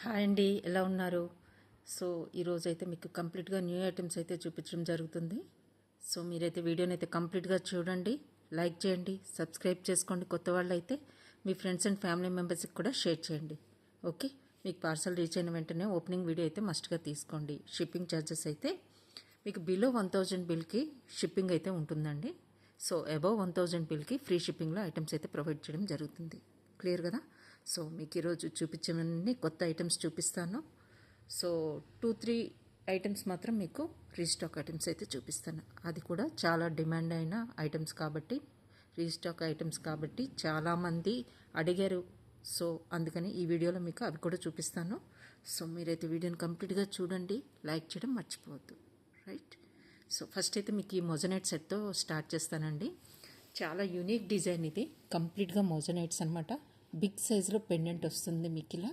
Hi అండి, ఎలా ఉన్నారు? సో ఈరోజైతే మీకు కంప్లీట్గా న్యూ ఐటమ్స్ అయితే చూపించడం జరుగుతుంది. సో మీరైతే వీడియోని అయితే కంప్లీట్గా చూడండి, లైక్ చేయండి, సబ్స్క్రైబ్ చేసుకోండి. కొత్త వాళ్ళు అయితే మీ ఫ్రెండ్స్ అండ్ ఫ్యామిలీ మెంబర్స్కి కూడా షేర్ చేయండి. ఓకే, మీకు పార్సల్ రీచ్ అయిన వెంటనే ఓపెనింగ్ వీడియో అయితే మస్ట్గా తీసుకోండి. షిప్పింగ్ ఛార్జెస్ అయితే మీకు బిలో 1000 బిల్కి షిప్పింగ్ అయితే ఉంటుందండి. సో అబవ్ 1000 బిల్కి ఫ్రీ షిప్పింగ్లో ఐటమ్స్ అయితే ప్రొవైడ్ చేయడం జరుగుతుంది. క్లియర్ కదా? సో మీకు ఈరోజు చూపించమని కొత్త ఐటమ్స్ చూపిస్తాను. సో 2-3 ఐటమ్స్ మాత్రం మీకు రీస్టాక్ ఐటమ్స్ అయితే చూపిస్తాను. అది కూడా చాలా డిమాండ్ అయిన ఐటమ్స్ కాబట్టి, రీస్టాక్ ఐటమ్స్ కాబట్టి చాలామంది అడిగారు. సో అందుకని ఈ వీడియోలో మీకు అవి కూడా చూపిస్తాను. సో మీరైతే వీడియోని కంప్లీట్గా చూడండి, లైక్ చేయడం మర్చిపోవద్దు. రైట్. సో ఫస్ట్ అయితే మీకు ఈ మొజనైట్ సెట్తో స్టార్ట్ చేస్తానండి. చాలా యూనిక్ డిజైన్ ఇది, కంప్లీట్గా మొజనైట్స్ అనమాట. బిగ్ సైజులో పెండెంట్ వస్తుంది మీకు ఇలా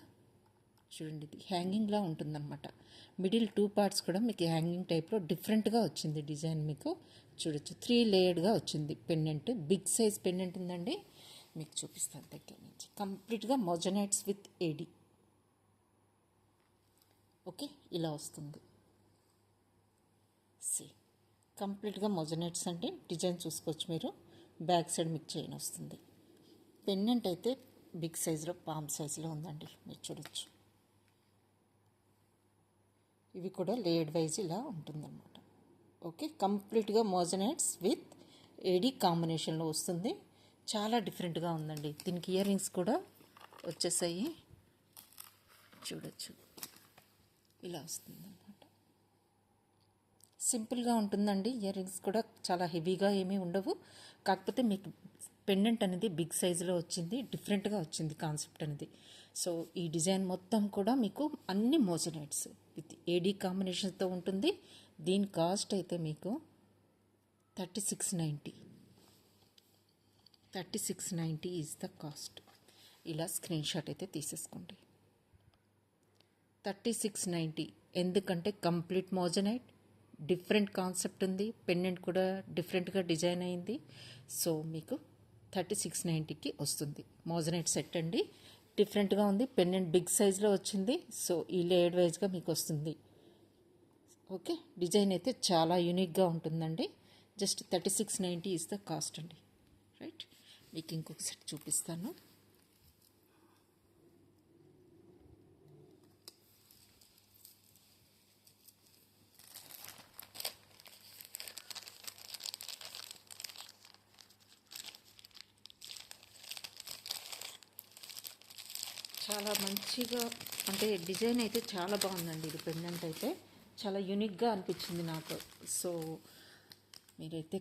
చూడండి. ఇది హ్యాంగింగ్లా ఉంటుందన్నమాట. మిడిల్ 2 పార్ట్స్ కూడా మీకు హ్యాంగింగ్ టైప్లో డిఫరెంట్గా వచ్చింది డిజైన్. మీకు చూడొచ్చు 3 లేయర్డ్గా వచ్చింది పెండెంట్. బిగ్ సైజ్ పెండెంట్ ఉందండి, మీకు చూపిస్తాను దగ్గర నుంచి. కంప్లీట్గా మొజనైట్స్ విత్ ఏడి. ఓకే, ఇలా వస్తుంది. సి కంప్లీట్గా మొజనైట్స్ అంటే డిజైన్ చూసుకోవచ్చు మీరు. బ్యాక్ సైడ్ మీకు చైన్ వస్తుంది. పెండెంట్ అయితే బిగ్ సైజులో పామ్ సైజులో ఉందండి, మీరు చూడొచ్చు. ఇవి కూడా లేయర్డ్ వైజ్ ఇలా ఉంటుందన్నమాట. ఓకే, కంప్లీట్గా మోజనైట్స్ విత్ ఏడీ కాంబినేషన్లో వస్తుంది. చాలా డిఫరెంట్గా ఉందండి. దీనికి ఇయర్ రింగ్స్ కూడా వచ్చేసాయి, చూడొచ్చు. ఇలా వస్తుంది అన్నమాట. సింపుల్గా ఉంటుందండి. ఇయర్ రింగ్స్ కూడా చాలా హెవీగా ఏమీ ఉండవు. కాకపోతే మీకు పెండెంట్ అనేది బిగ్ సైజులో వచ్చింది, డిఫరెంట్గా వచ్చింది కాన్సెప్ట్ అనేది. సో ఈ డిజైన్ మొత్తం కూడా మీకు అన్ని మోజనైట్స్ విత్ ఏడీ కాంబినేషన్తో ఉంటుంది. దీని కాస్ట్ అయితే మీకు 3690 ఈజ్ ద కాస్ట్. ఇలా స్క్రీన్ షాట్ అయితే తీసేసుకోండి. 3690 ఎందుకంటే కంప్లీట్ మోజనైట్, డిఫరెంట్ కాన్సెప్ట్ ఉంది. పెండెంట్ కూడా డిఫరెంట్గా డిజైన్ అయింది. సో మీకు 3690కి వస్తుంది. మోజనైట్ సెట్ అండి, డిఫరెంట్గా ఉంది. పెండెంట్ బిగ్ సైజ్లో వచ్చింది. సో ఈ లేయర్డ్ వైజ్గా మీకు వస్తుంది. ఓకే, డిజైన్ అయితే చాలా యూనిక్గా ఉంటుందండి. జస్ట్ 3690 ఈజ్ ద కాస్ట్ అండి. రైట్. మీకు ఇంకొక సెట్ చూపిస్తాను. చాలా మంచిగా అంటే డిజైన్ అయితే చాలా బాగుందండి. ఇది పెండెంట్ అయితే చాలా యూనిక్గా అనిపించింది నాకు. సో మీరైతే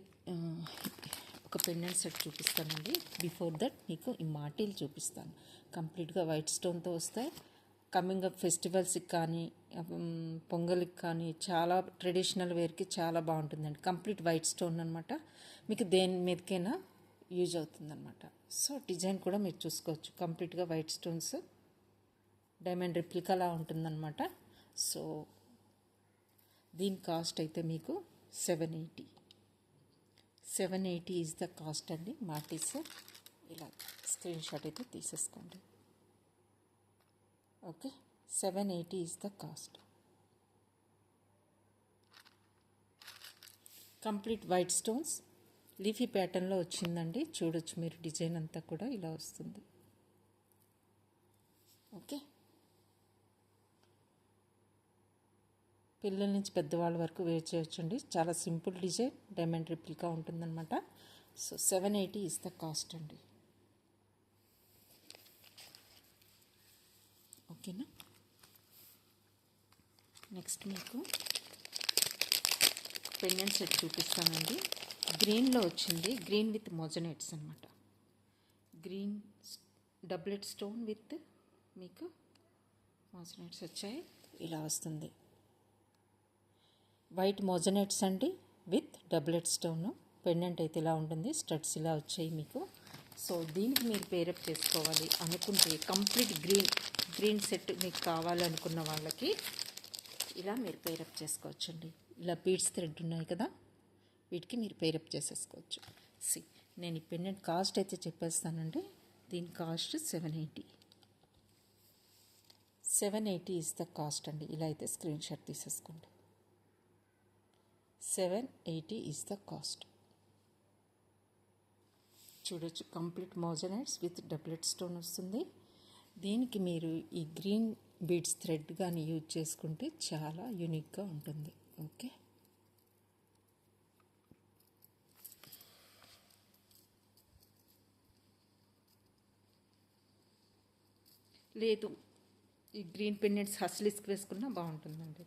ఒక పెండెంట్ సెట్ చూపిస్తానండి. బిఫోర్ దట్ మీకు ఈ మాటీలు చూపిస్తాను. కంప్లీట్గా వైట్ స్టోన్తో వస్తాయి. కమింగ్ అప్ ఫెస్టివల్స్కి కానీ పొంగల్కి కానీ చాలా ట్రెడిషనల్ వేర్కి చాలా బాగుంటుందండి. కంప్లీట్ వైట్ స్టోన్ అనమాట. మీకు దేని మీదకైనా యూజ్ అవుతుందన్నమాట. సో డిజైన్ కూడా మీరు చూసుకోవచ్చు. కంప్లీట్గా వైట్ స్టోన్స్, డైమండ్ రిప్లికాలా ఉంటుందన్నమాట. సో దీని కాస్ట్ అయితే మీకు 780 ఈజ్ ద కాస్ట్ అండి. మాటీస్ ఇలా స్క్రీన్ షాట్ అయితే తీసేసుకోండి. Okay, 780 is the cost. Complete white stones leafy ప్యాటర్న్లో వచ్చిందండి. చూడొచ్చు మీరు. డిజైన్ అంతా కూడా ఇలా వస్తుంది. ఓకే, పిల్లల నుంచి పెద్దవాళ్ళ వరకు వేర్ చేయొచ్చండి. చాలా సింపుల్ డిజైన్, డైమండ్ రిప్లికా ఉంటుందన్నమాట. సో 780 ఈజ్ ద కాస్ట్ అండి. ఓకేనా. నెక్స్ట్ మీకు పెండెంట్ సెట్ చూపిస్తానండి. గ్రీన్లో వచ్చింది. గ్రీన్ విత్ మొజనైట్స్ అనమాట. గ్రీన్ డబ్లెట్ స్టోన్ విత్ మీకు మొజనైట్స్ వచ్చాయి. ఇలా వస్తుంది. వైట్ మొజనైట్స్ అండి విత్ డబ్లెట్ స్టోన్. పెండెంట్ అయితే ఇలా ఉంటుంది. స్టడ్స్ ఇలా వచ్చాయి మీకు. సో దీనికి మీరు పేరప్ చేసుకోవాలి అనుకుంటే కంప్లీట్ గ్రీన్ సెట్ మీకు కావాలనుకున్న వాళ్ళకి ఇలా మీరు పేరప్ చేసుకోవచ్చండి. ఇలా బీడ్స్ థ్రెడ్ ఉన్నాయి కదా, వీటికి మీరు పేరప్ చేసేసుకోవచ్చు. నేను ఈ పెండెంట్ కాస్ట్ అయితే చెప్పేస్తానండి. దీని కాస్ట్ 780. 780 ఈజ్ ద కాస్ట్ అండి. ఇలా అయితే స్క్రీన్ షాట్ తీసేసుకోండి. 780 ఈజ్ ద కాస్ట్. చూడొచ్చు, కంప్లీట్ మోజనైట్స్ విత్ డబ్లెట్ స్టోన్ వస్తుంది. దీనికి మీరు ఈ గ్రీన్ బీడ్స్ థ్రెడ్ కానీ యూజ్ చేసుకుంటే చాలా యూనిక్గా ఉంటుంది. ఓకే, లేదు ఈ గ్రీన్ పెండెంట్స్ హస్లీస్కి వేసుకున్నా బాగుంటుందండి.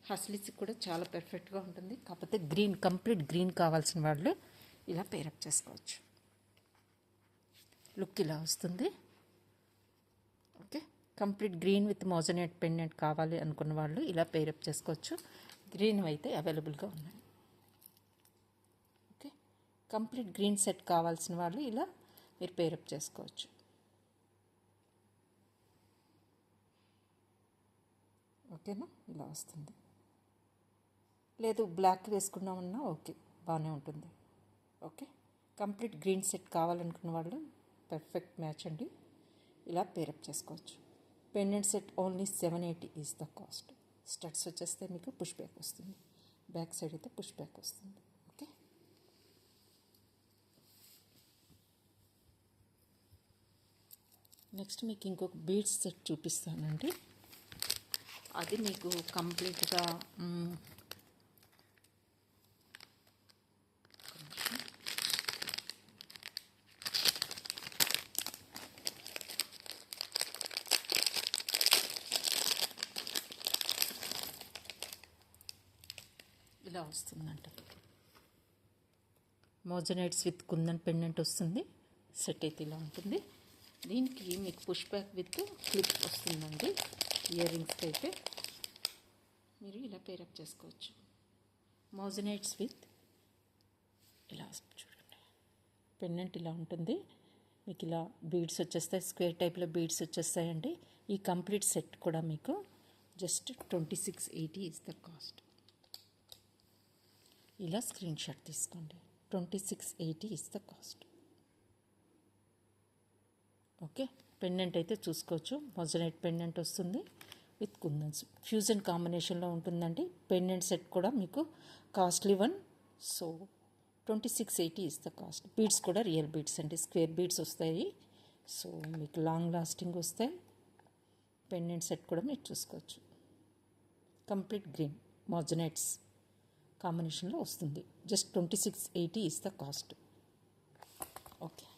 హస్లీస్కి కూడా చాలా పర్ఫెక్ట్గా ఉంటుంది. కాకపోతే గ్రీన్, కంప్లీట్ గ్రీన్ కావాల్సిన వాళ్ళు ఇలా పేరప్ చేసుకోవచ్చు. లుక్ ఇలా వస్తుంది. Okay, complete green with moissanite pendant కావాలి అనుకున్న వాళ్ళు ఇలా పేరప్ చేసుకోవచ్చు. గ్రీన్ అయితే అవైలబుల్గా ఉన్నాయి. ఓకే, కంప్లీట్ గ్రీన్ సెట్ కావాల్సిన వాళ్ళు ఇలా మీరు పేరప్ చేసుకోవచ్చు. ఓకేనా, ఇలా వస్తుంది. లేదు బ్లాక్ వేసుకున్నామన్నా ఓకే, బాగానే ఉంటుంది. ఓకే, కంప్లీట్ గ్రీన్ సెట్ కావాలనుకున్న వాళ్ళు పర్ఫెక్ట్ మ్యాచ్ అండి. ఇలా పేరప్ చేసుకోవచ్చు. Pendant set only 780 is the cost. Studs వచ్చేస్తే మీకు పుష్ బ్యాక్ వస్తుంది. బ్యాక్ సైడ్ అయితే పుష్ బ్యాక్ వస్తుంది. ఓకే, నెక్స్ట్ మీకు ఇంకొక బీడ్స్ సెట్ చూపిస్తానండి. అది మీకు కంప్లీట్గా ఇలా వస్తుందంట. మోజనైట్స్ విత్ కుందన్ పెండెంట్ వస్తుంది. సెట్ అయితే ఇలా ఉంటుంది. దీనికి మీకు పుష్ బ్యాక్ విత్ క్లిప్ వస్తుందండి. ఇయర్ రింగ్స్కి అయితే మీరు ఇలా పేరప్ చేసుకోవచ్చు. మోజనైట్స్ విత్ ఇలా చూడండి, పెండెంట్ ఇలా ఉంటుంది. మీకు ఇలా బీడ్స్ వచ్చేస్తాయి, స్క్వేర్ టైప్లో బీడ్స్ వచ్చేస్తాయండి. ఈ కంప్లీట్ సెట్ కూడా మీకు జస్ట్ 2680 ఈజ్ ద కాస్ట్. ఇలా స్క్రీన్ షాట్ తీసుకోండి. 2680 is the cost. Okay, pendant అయితే చూసుకోవచ్చు. మొజనైట్ పెండెంట్ వస్తుంది విత్ కుందన్స్ ఫ్యూజన్ కాంబినేషన్లో ఉంటుందండి. పెండెంట్ సెట్ కూడా మీకు costly one. So 2680 is the cost. Beads కూడా రియల్ బీడ్స్ అండి, స్క్వేర్ బీడ్స్ వస్తాయి. సో మీకు లాంగ్ లాస్టింగ్ వస్తాయి. పెండెంట్ సెట్ కూడా మీరు చూసుకోవచ్చు. కంప్లీట్ గ్రీన్ మొజనైట్స్ కాంబినేషన్లో వస్తుంది. Just 2680 is the cost. Okay,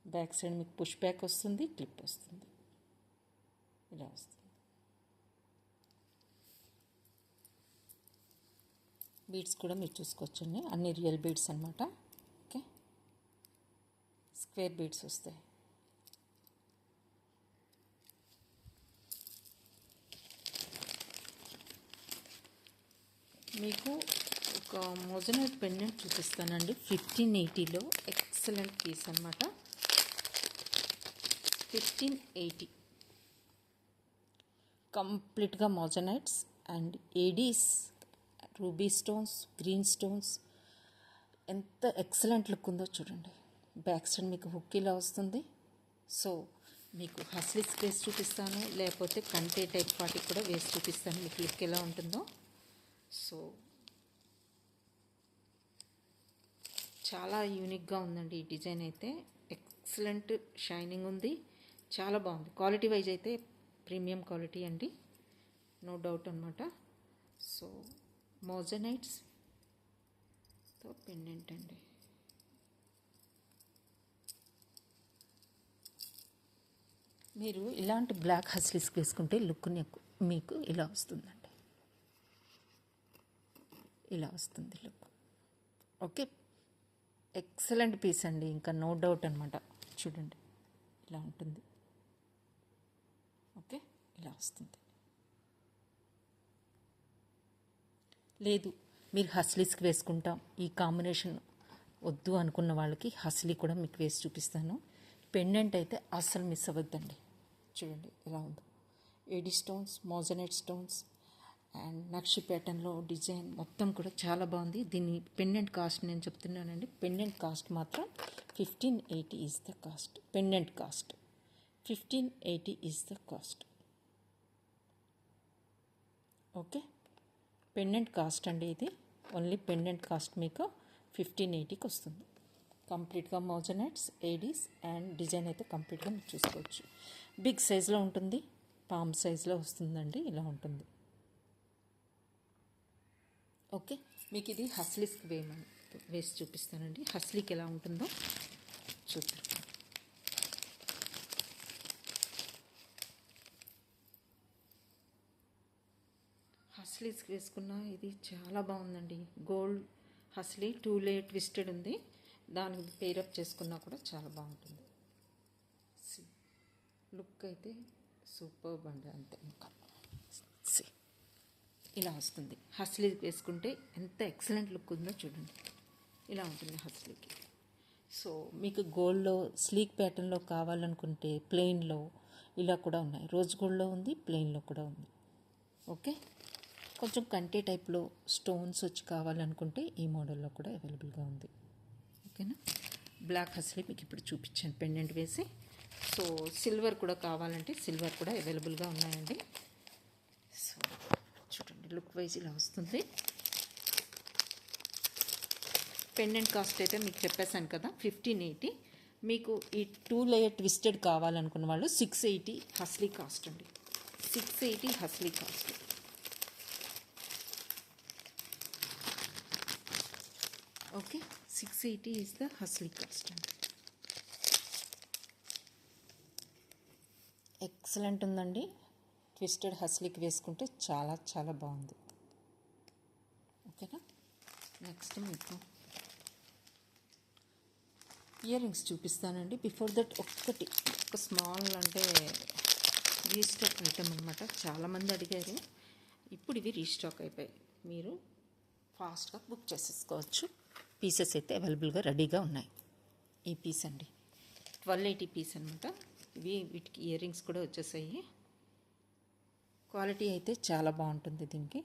back side మీకు పుష్ బ్యాక్ వస్తుంది, క్లిప్ వస్తుంది. ఇలా వస్తుంది. బీడ్స్ కూడా మీరు చూసుకోవచ్చండి, అన్ని రియల్ బీడ్స్ అనమాట. ఓకే, స్క్వేర్ బీడ్స్ వస్తాయి. మీకు ఒక మొజనైట్ పెండెంట్ చూపిస్తానండి. 1580లో ఎక్సలెంట్ పీస్ అనమాట. 1580 కంప్లీట్గా మొజనైట్స్ and Aedes, ruby stones, green stones, ఎంత ఎక్సలెంట్ లుక్ ఉందో చూడండి. బ్యాక్ సైడ్ మీకు హుక్ ఇలా వస్తుంది. సో మీకు హస్లిక్స్ వేసి చూపిస్తాను, లేకపోతే కంటే టైప్ వాటికి కూడా వేసి చూపిస్తాను మీకు లుక్ ఎలా ఉంటుందో. సో చాలా యూనిక్గా ఉందండి ఈ డిజైన్ అయితే. ఎక్సలెంట్ షైనింగ్ ఉంది, చాలా బాగుంది. క్వాలిటీ వైజ్ అయితే ప్రీమియం క్వాలిటీ అండి, నో డౌట్ అనమాట. సో మోజనైట్స్తో పెండెంట్ అండి. మీరు ఇలాంటి బ్లాక్ హస్లీస్కి వేసుకుంటే లుక్ మీకు ఇలా వస్తుందండి. ఇలా వస్తుంది లుక్. ఓకే, ఎక్సలెంట్ పీస్ అండి, ఇంకా నో డౌట్ అనమాట. చూడండి ఇలా ఉంటుంది. ఓకే, ఇలా వస్తుంది. లేదు మీరు హస్లీస్కి వేసుకుంటాం, ఈ కాంబినేషన్ వద్దు అనుకున్న వాళ్ళకి హస్లీ కూడా మీకు వేసి చూపిస్తాను. పెండెంట్ అయితే అస్సలు మిస్ అవ్వద్దండి. చూడండి ఎలా ఉందో. AD stones, moissanite stones and నక్షి ప్యాటర్న్లో డిజైన్ మొత్తం కూడా చాలా బాగుంది. దీని పెండెంట్ కాస్ట్ నేను చెప్తున్నానండి. పెండెంట్ కాస్ట్ మాత్రం 1580 is the cost. Pendant cost 1580 is the cost. Okay, pendant cost అండి ఇది. ఓన్లీ పెండెంట్ కాస్ట్ మీకు 1580కి వస్తుంది. కంప్లీట్గా మోజనైట్స్, ఏడీస్ అండ్ డిజైన్ అయితే కంప్లీట్గా మీరు చూసుకోవచ్చు. బిగ్ సైజ్లో ఉంటుంది, పామ్ సైజ్లో వస్తుందండి, ఇలా ఉంటుంది. ఓకే, మీకు ఇది హస్లీస్కి వేసి చూపిస్తానండి. హస్లీకి ఎలా ఉంటుందో చూద్దాం. హస్లీస్కి వేసుకున్న ఇది చాలా బాగుందండి. గోల్డ్ హస్లీ 2 లేయర్ ట్విస్టెడ్ ఉంది. దానికి పేరప్ చేసుకున్నా కూడా చాలా బాగుంటుంది. లుక్ అయితే సూపర్బ్ అండి, అంతే. ఇంకా ఇలా వస్తుంది. హస్లీకి వేసుకుంటే ఎంత ఎక్సలెంట్ లుక్ ఉందో చూడండి. ఇలా ఉంటుంది హస్లీకి. సో మీకు గోల్డ్లో స్లీక్ ప్యాటర్న్లో కావాలనుకుంటే ప్లెయిన్లో ఇలా కూడా ఉన్నాయి. రోజ్ గోల్డ్లో ఉంది, ప్లెయిన్లో కూడా ఉంది. ఓకే, కొంచెం కంటే టైప్లో స్టోన్స్ వచ్చి కావాలనుకుంటే ఈ మోడల్లో కూడా అవైలబుల్గా ఉంది. ఓకేనా, బ్లాక్ హస్లీ మీకు ఇప్పుడు చూపించాను పెండెంట్ వేసి. సో సిల్వర్ కూడా కావాలంటే సిల్వర్ కూడా అవైలబుల్గా ఉన్నాయండి. సో చూడండి, లుక్ వైజ్ ఇలా వస్తుంది. పెండెంట్ కాస్ట్ అయితే మీకు చెప్పేశాను కదా 1580. మీకు ఈ 2 లేయర్ ట్విస్టెడ్ కావాలనుకున్న వాళ్ళు 680 హస్లీ కాస్ట్ అండి. 680 హస్లీ cost. Okay, 680 is the hasli cost అండి. ఎక్సలెంట్ ఉందండి. ట్విస్టెడ్ హస్లీకి వేసుకుంటే చాలా చాలా బాగుంది. ఓకేనా, నెక్స్ట్ మీకు ఇయర్ రింగ్స్ చూపిస్తానండి. బిఫోర్ దట్ ఒక స్మాల్ అంటే రీస్టాక్ ఐటమ్ అనమాట. చాలామంది అడిగారు, ఇప్పుడు ఇవి రీస్టాక్ అయిపోయాయి. మీరు ఫాస్ట్గా బుక్ చేసేసుకోవచ్చు. పీసెస్ అయితే అవైలబుల్గా రెడీగా ఉన్నాయి. ఈ పీస్ అండి 1280 పీస్ అనమాట. వీటికి ఇయర్ రింగ్స్ కూడా వచ్చేసాయి. క్వాలిటీ అయితే చాలా బాగుంటుంది. దీనికి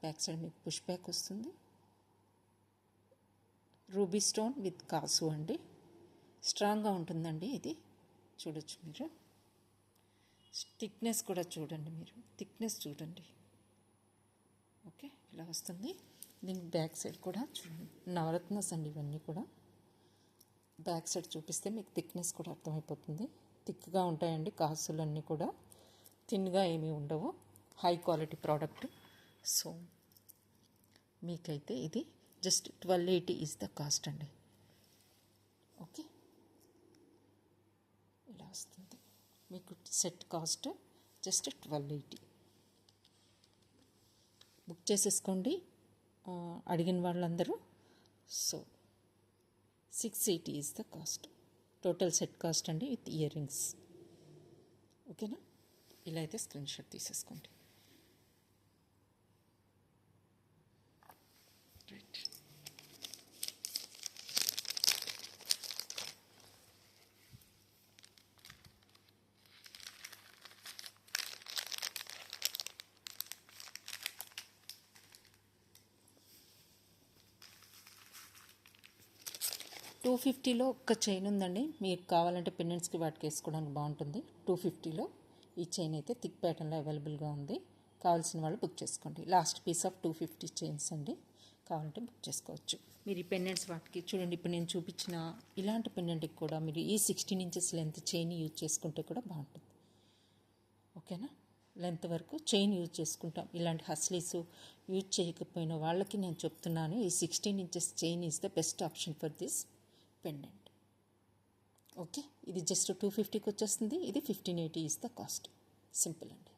బ్యాక్ సైడ్ మీకు పుష్ బ్యాక్ వస్తుంది. రూబీ స్టోన్ విత్ కాసు అండి. స్ట్రాంగ్గా ఉంటుందండి ఇది. చూడొచ్చు మీరు. థిక్నెస్ కూడా చూడండి, మీరు థిక్నెస్ చూడండి. ఓకే, ఇలా వస్తుంది. దీనికి బ్యాక్ సైడ్ కూడా చూడండి, నవరత్నాస్ అండి ఇవన్నీ కూడా. బ్యాక్ సైడ్ చూపిస్తే మీకు థిక్నెస్ కూడా అర్థమైపోతుంది. థిక్గా ఉంటాయండి కాసులన్నీ కూడా, థిన్గా ఏమీ ఉండవు. High quality product. సో మీకైతే ఇది జస్ట్ 1280 ఈజ్ ద కాస్ట్ అండి. ఓకే, ఇలా వస్తుంది మీకు సెట్ కాస్ట్ జస్ట్ 1280. బుక్ చేసేసుకోండి అడిగిన వాళ్ళందరూ. So 680 is the cost. Total set cost అండి విత్ ఇయర్ రింగ్స్. ఓకేనా, ఇలా అయితే స్క్రీన్ షాట్ తీసేసుకోండి. రైట్, $250లో ఒక్క చైన్ ఉందండి. మీకు కావాలంటే పెండెంట్స్కి వాటికి వేసుకోవడానికి బాగుంటుంది. 250లో ఈ చైన్ అయితే థిక్ ప్యాటర్న్లో అవైలబుల్గా ఉంది. కావాల్సిన వాళ్ళు బుక్ చేసుకోండి. లాస్ట్ పీస్ ఆఫ్ 250 చైన్స్ అండి. కావాలంటే బుక్ చేసుకోవచ్చు. మీరు ఈ పెండెంట్స్ వాటికి చూడండి. ఇప్పుడు నేను చూపించిన ఇలాంటి పెండెంట్కి కూడా మీరు ఈ 16 ఇంచెస్ లెంత్ చైన్ యూజ్ చేసుకుంటే కూడా బాగుంటుంది. ఓకేనా, లెంత్ వరకు చైన్ యూజ్ చేసుకుంటాం. ఇలాంటి హస్లీస్ యూజ్ చేయకపోయిన వాళ్ళకి నేను చెప్తున్నాను, ఈ 16 inches chain is the best option for this pendant. Okay, ఇది జస్ట్ 250కి వచ్చేస్తుంది. ఇది 1580 ఈజ్ ద కాస్ట్. సింపుల్ అండి.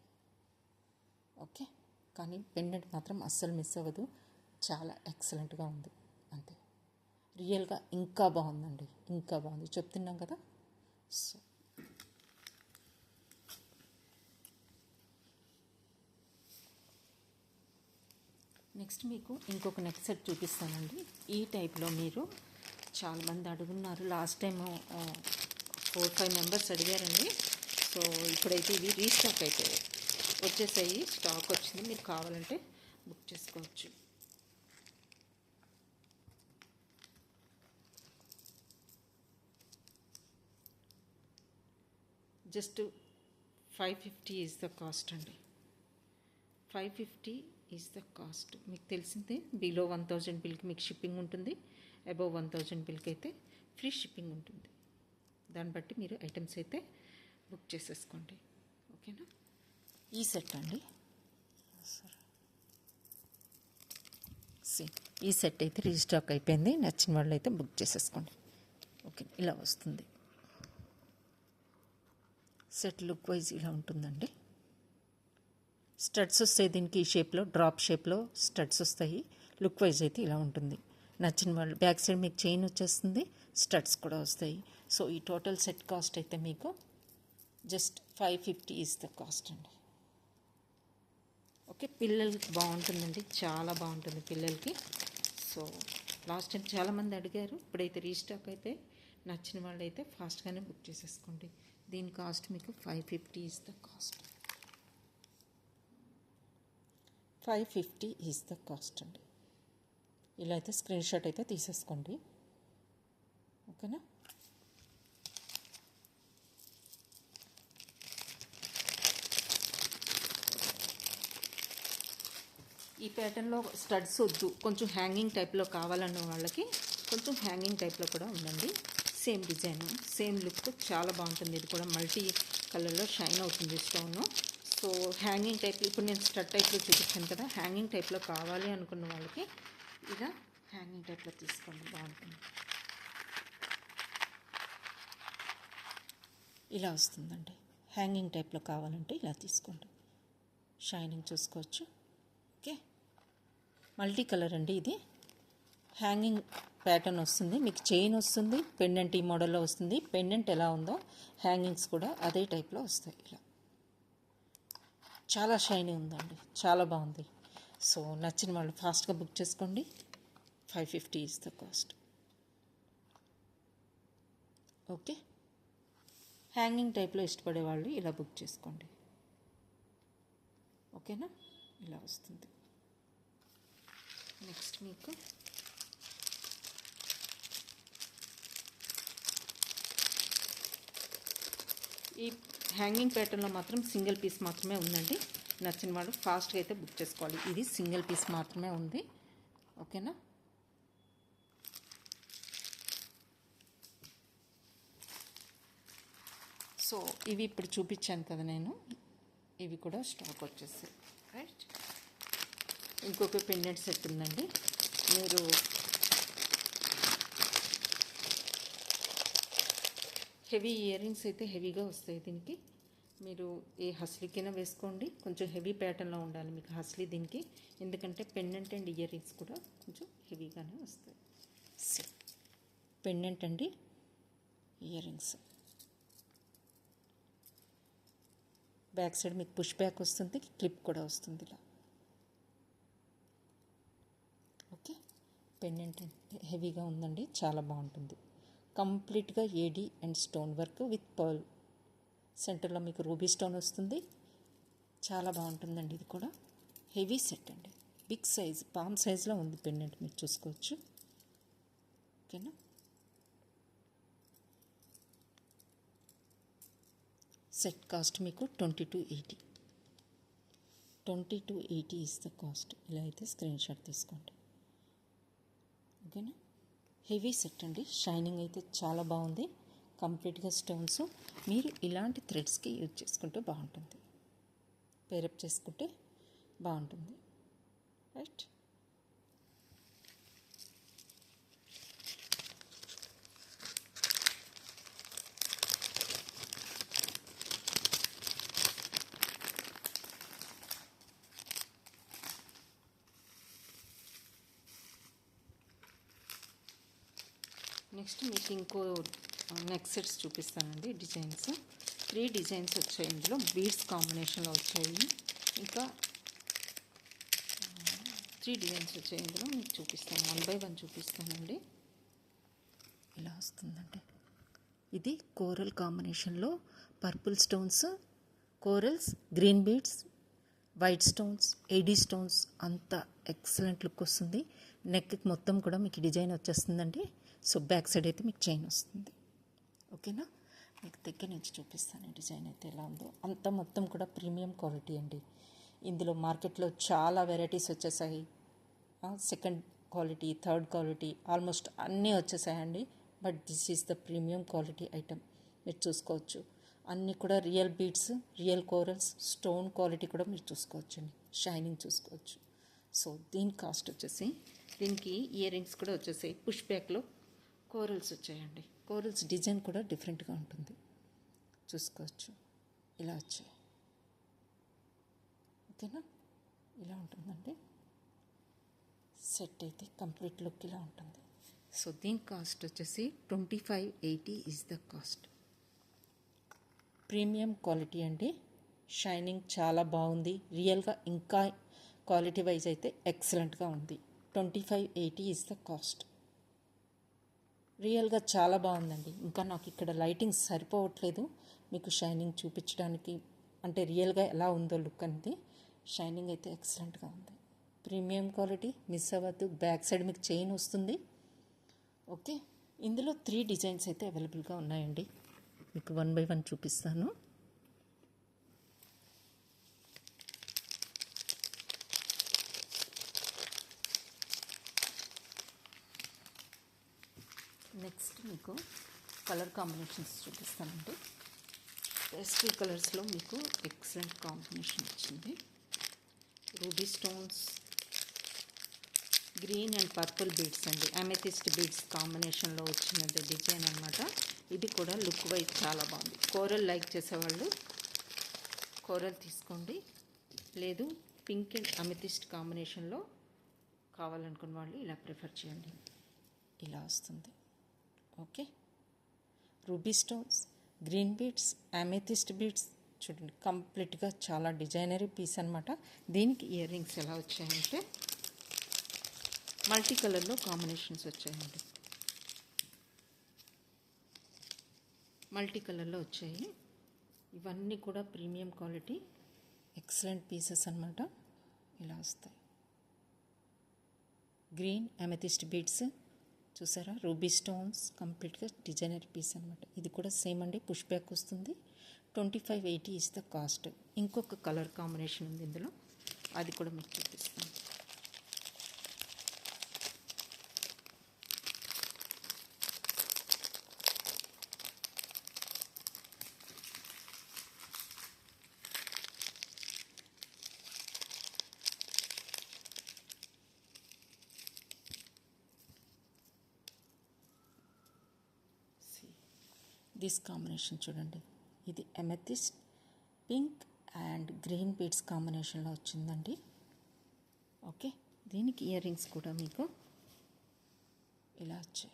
ఓకే, కానీ పెండెంట్ మాత్రం అస్సలు మిస్ అవ్వదు. చాలా ఎక్సలెంట్గా ఉంది. అంతే, రియల్గా ఇంకా బాగుందండి, ఇంకా బాగుంది చెప్తున్నాం కదా. సో నెక్స్ట్ మీకు ఇంకొక నెక్ సెట్ చూపిస్తానండి. ఈ టైప్లో మీరు చాలామంది అడుగున్నారు. లాస్ట్ టైం 4-5 మెంబర్స్ అడిగారండి. సో ఇప్పుడైతే ఇవి రీస్టాక్ అయిపోయాయి, వచ్చేసాయి, స్టాక్ వచ్చింది. మీరు కావాలంటే బుక్ చేసుకోవచ్చు. జస్ట్ 550 ఈజ్ ద కాస్ట్ అండి. 550 ఈజ్ ద కాస్ట్. మీకు తెలిసిందే, బిలో 1000 బిల్కి మీకు షిప్పింగ్ ఉంటుంది, అబవ్ 1000 బిల్కి అయితే ఫ్రీ షిప్పింగ్ ఉంటుంది. దాన్ని బట్టి మీరు ఐటమ్స్ అయితే బుక్ చేసేసుకోండి. ఓకేనా. ఈ సెట్ అండి, ఈ సెట్ అయితే రీస్టాక్ అయిపోయింది. నచ్చిన వాళ్ళు అయితే బుక్ చేసేసుకోండి. ఓకే, ఇలా వస్తుంది సెట్. లుక్ వైజ్ ఇలా ఉంటుందండి. స్టడ్స్ వస్తాయి దీనికి, ఈ షేప్లో డ్రాప్ షేప్లో స్టడ్స్ వస్తాయి. లుక్ వైజ్ అయితే ఇలా ఉంటుంది. నచ్చిన వాళ్ళు బ్యాక్ సైడ్ మీకు చైన్ వచ్చేస్తుంది, స్టడ్స్ కూడా వస్తాయి. సో ఈ టోటల్ సెట్ కాస్ట్ అయితే మీకు జస్ట్ 550 ఈజ్ ద కాస్ట్ అండి. ఓకే, పిల్లలకి బాగుంటుందండి, చాలా బాగుంటుంది పిల్లలకి. సో లాస్ట్ టైం చాలామంది అడిగారు, ఇప్పుడైతే రీస్టాక్ అయితే నచ్చిన వాళ్ళు అయితే ఫాస్ట్గానే బుక్ చేసేసుకోండి. దీని కాస్ట్ మీకు 550 is the cost. 550 is the cost అండి. ఇలా అయితే స్క్రీన్ షాట్ అయితే తీసేసుకోండి. ఓకేనా. ఈ ప్యాటర్న్లో స్టడ్స్ వద్దు, కొంచెం హ్యాంగింగ్ టైప్లో కావాలన్న వాళ్ళకి కొంచెం హ్యాంగింగ్ టైప్లో కూడా ఉందండి. సేమ్ డిజైన్, సేమ్ లుక్, చాలా బాగుంటుంది. ఇది కూడా మల్టీ కలర్లో షైన్ అవుతుంది స్టోన్. సో హ్యాంగింగ్ టైప్, ఇప్పుడు నేను స్టడ్ టైప్లో చూపించాను కదా, హ్యాంగింగ్ టైప్లో కావాలి అనుకున్న వాళ్ళకి ఇలా హ్యాంగింగ్ టైప్లో తీసుకోండి, బాగుంటుంది. ఇలా వస్తుందండి. హ్యాంగింగ్ టైప్లో కావాలంటే ఇలా తీసుకోండి. షైనింగ్ చూసుకోవచ్చు. ఓకే, మల్టీ కలర్ అండి ఇది. హ్యాంగింగ్ ప్యాటర్న్ వస్తుంది, మీకు చైన్ వస్తుంది, పెండెంట్ ఈ మోడల్లో వస్తుంది. పెండెంట్ ఎలా ఉందో హ్యాంగింగ్స్ కూడా అదే టైప్లో వస్తాయి. ఇలా చాలా షైనీ ఉందండి, చాలా బాగుంది. సో నచ్చిన వాళ్ళు ఫాస్ట్గా బుక్ చేసుకోండి. 550 is the cost. Okay, hanging టైప్లో ఇష్టపడే వాళ్ళు ఇలా బుక్ చేసుకోండి. ఓకేనా, ఇలా వస్తుంది. నెక్స్ట్ మీకు ఈ హ్యాంగింగ్ ప్యాటర్న్లో మాత్రం సింగిల్ పీస్ మాత్రమే ఉందండి. నచ్చిన వాళ్ళు ఫాస్ట్గా అయితే బుక్ చేసుకోవాలి. ఇది సింగిల్ పీస్ మాత్రమే ఉంది. ఓకేనా. సో ఇవి ఇప్పుడు చూపించాను కదా నేను, ఇవి కూడా స్టాక్ వచ్చేసాయి. రైట్, ఇంకొక పెండెంట్ సెట్ ఉందండి. మీరు హెవీ ఇయర్ రింగ్స్ అయితే హెవీగా వస్తాయి దీనికి. మీరు ఏ హస్లీకైనా వేసుకోండి, కొంచెం హెవీ ప్యాటర్న్లో ఉండాలి మీకు హస్లీ దీనికి, ఎందుకంటే పెండెంట్ అండ్ ఇయర్ రింగ్స్ కూడా కొంచెం హెవీగానే వస్తాయి. పెండెంట్ అండి, ఇయర్ రింగ్స్. బ్యాక్ సైడ్ మీకు పుష్ బ్యాక్ వస్తుంది, క్లిప్ కూడా వస్తుంది ఇలా. ఓకే, పెండెంట్ హెవీగా ఉందండి, చాలా బాగుంటుంది. కంప్లీట్గా AD and stone work with pearl. సెంటర్లో మీకు రూబీ స్టోన్ వస్తుంది, చాలా బాగుంటుందండి. ఇది కూడా హెవీ సెట్ అండి, బిగ్ సైజ్, పామ్ సైజ్లో ఉంది పెండెంట్, మీరు చూసుకోవచ్చు. ఓకేనా. సెట్ కాస్ట్ మీకు 2280. 2280 ఈజ్ ద కాస్ట్. ఇలా అయితే స్క్రీన్ షాట్ తీసుకోండి. ఓకేనా. హెవీ సెట్ అండి, షైనింగ్ అయితే చాలా బాగుంది. కంప్లీట్గా స్టోన్స్. మీరు ఇలాంటి థ్రెడ్స్కి యూజ్ చేసుకుంటే బాగుంటుంది, పేరప్ చేసుకుంటే బాగుంటుంది. రైట్. నెక్స్ట్ మీకు ఇంకో నెక్ సెట్స్ చూపిస్తానండి. డిజైన్స్ 3 డిజైన్స్ వచ్చాయి ఇందులో, బీడ్స్ కాంబినేషన్లో వచ్చాయి. ఇంకా 3 డిజైన్స్ వచ్చాయి ఇందులో, మీకు చూపిస్తాను, 1 బై 1 చూపిస్తానండి. ఇలా వస్తుందండి. ఇది కోరల్ కాంబినేషన్లో purple stones, corals, green beads, white stones, AD stones, అంతా ఎక్సలెంట్ లుక్ వస్తుంది. నెక్ మొత్తం కూడా మీకు డిజైన్ వచ్చేస్తుందండి. సో బ్యాక్ సైడ్ అయితే మీకు చైన్ వస్తుంది. ఓకేనా. మీకు దగ్గర నుంచి చూపిస్తాను ఈ డిజైన్ అయితే ఎలా ఉందో. అంత మొత్తం కూడా ప్రీమియం క్వాలిటీ అండి. ఇందులో మార్కెట్లో చాలా వెరైటీస్ వచ్చేసాయి. Second quality, third quality almost అన్నీ వచ్చేసాయండి. But this is the premium quality item. మీరు చూసుకోవచ్చు అన్నీ కూడా real beads, real corals, stone quality కూడా మీరు చూసుకోవచ్చు అండి. షైనింగ్ చూసుకోవచ్చు. సో దీని కాస్ట్ వచ్చేసి, దీనికి ఇయర్ రింగ్స్ కూడా వచ్చేసాయి. పుష్ బ్యాక్లో కోరల్స్ వచ్చాయండి. కోరల్స్ డిజైన్ కూడా డిఫరెంట్గా ఉంటుంది, చూసుకోవచ్చు. ఇలా వచ్చాయి. ఓకేనా, ఇలా ఉంటుందండి సెట్ అయితే. కంప్లీట్ లుక్ ఇలా ఉంటుంది. సో దీని కాస్ట్ వచ్చేసి 2580 is the cost. Premium quality అండి. షైనింగ్ చాలా బాగుంది. రియల్గా ఇంకా క్వాలిటీ వైజ్ అయితే ఎక్సలెంట్గా ఉంది. 2580 ఈజ్ ద కాస్ట్. రియల్గా చాలా బాగుందండి. ఇంకా నాకు ఇక్కడ లైటింగ్ సరిపోవట్లేదు మీకు షైనింగ్ చూపించడానికి. అంటే రియల్గా ఎలా ఉందో లుక్ అనేది. షైనింగ్ అయితే ఎక్సలెంట్గా ఉంది. ప్రీమియం క్వాలిటీ, మిస్ అవ్వద్దు. బ్యాక్ సైడ్ మీకు చైన్ వస్తుంది. ఓకే, ఇందులో 3 డిజైన్స్ అయితే అవైలబుల్గా ఉన్నాయండి. మీకు 1 బై 1 చూపిస్తాను. నెక్స్ట్ మీకు కలర్ కాంబినేషన్స్ చూపిస్తానండి. పేస్టల్ కలర్స్లో మీకు ఎక్సలెంట్ కాంబినేషన్ వచ్చింది. Ruby stones, green and purple beads అండి. అమెథిస్ట్ బీడ్స్ కాంబినేషన్లో వచ్చినది డిజైన్ అనమాట. ఇది కూడా లుక్ వైజ్ చాలా బాగుంది. కోరల్ లైక్ చేసేవాళ్ళు కోరల్ తీసుకోండి. లేదు పింక్ అండ్ అమెథిస్ట్ కాంబినేషన్లో కావాలనుకున్న వాళ్ళు ఇలా ప్రిఫర్ చేయండి. ఇలా వస్తుంది. Okay, ruby stones, green beads, amethyst beads చూడండి. కంప్లీట్గా చాలా డిజైనరీ పీస్ అనమాట. దీనికి ఇయర్ రింగ్స్ ఎలా వచ్చాయంటే మల్టీ కలర్లో కాంబినేషన్స్ వచ్చాయండి. మల్టీ కలర్లో వచ్చాయి. ఇవన్నీ కూడా ప్రీమియం క్వాలిటీ ఎక్సలెంట్ పీసెస్ అనమాట. ఇలా వస్తాయి. గ్రీన్ అమెథిస్ట్ బీడ్స్ చూసారా, రూబీ స్టోన్స్, కంప్లీట్గా డిజైనర్ పీస్ అనమాట. ఇది కూడా సేమ్ అండి, పుష్ బ్యాక్ వస్తుంది. 2580 ఇస్ ద కాస్ట్. ఇంకొక కలర్ కాంబినేషన్ ఉంది ఇందులో, అది కూడా మీకు చూపిస్తాను. దిస్ కాంబినేషన్ చూడండి. ఇది amethyst, pink and green beads కాంబినేషన్లో వచ్చిందండి. ఓకే, దీనికి ఇయర్ రింగ్స్ కూడా మీకు ఇలా వచ్చాయి.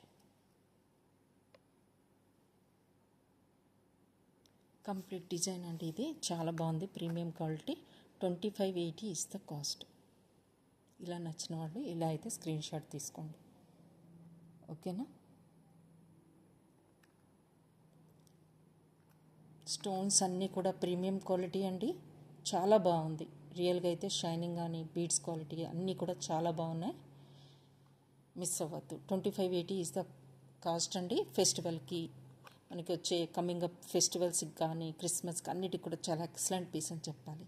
కంప్లీట్ డిజైన్ అండి. ఇది చాలా బాగుంది, premium quality. 2580 is the cost. ఇలా నచ్చిన వాళ్ళు ఇలా అయితే స్క్రీన్ షాట్ తీసుకోండి. ఓకేనా. స్టోన్స్ అన్నీ కూడా ప్రీమియం క్వాలిటీ అండి. చాలా బాగుంది. రియల్గా అయితే షైనింగ్ కానీ బీడ్స్ క్వాలిటీ అన్నీ కూడా చాలా బాగున్నాయి. మిస్ అవ్వద్దు. 2580 ఈజ్ ద కాస్ట్ అండి. ఫెస్టివల్కి మనకి వచ్చే కమింగ్ అప్ ఫెస్టివల్స్కి కానీ క్రిస్మస్కి అన్నిటికి కూడా చాలా ఎక్సలెంట్ పీస్ అని చెప్పాలి.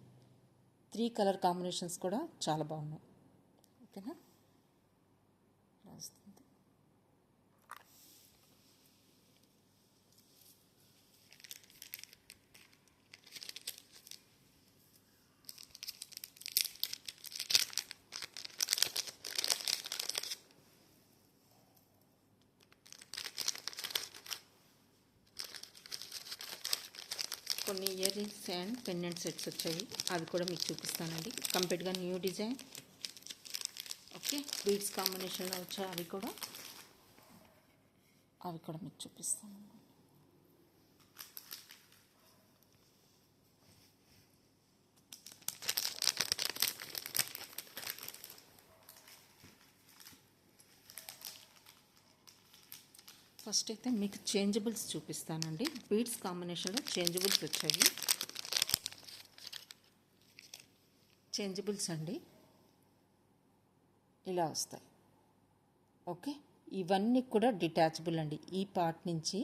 3 కలర్ కాంబినేషన్స్ కూడా చాలా బాగున్నాయి. ఓకేనా. వస్తుంది. కొన్ని ear rings and pendant sets వచ్చాయి, అవి కూడా మీకు చూపిస్తానండి. కంప్లీట్గా న్యూ డిజైన్. ఓకే, బీడ్స్ కాంబినేషన్లో వచ్చాయి, అవి కూడా మీకు చూపిస్తాను. ఫస్ట్ అయితే మీకు చేంజబుల్స్ చూపిస్తానండి. బీడ్స్ కాంబినేషన్లో చేంజబుల్స్ వచ్చాయి. చేంజబుల్స్ అండి ఇలా వస్తాయి. ఓకే, ఇవన్నీ కూడా డిటాచబుల్ అండి. ఈ పార్ట్ నుంచి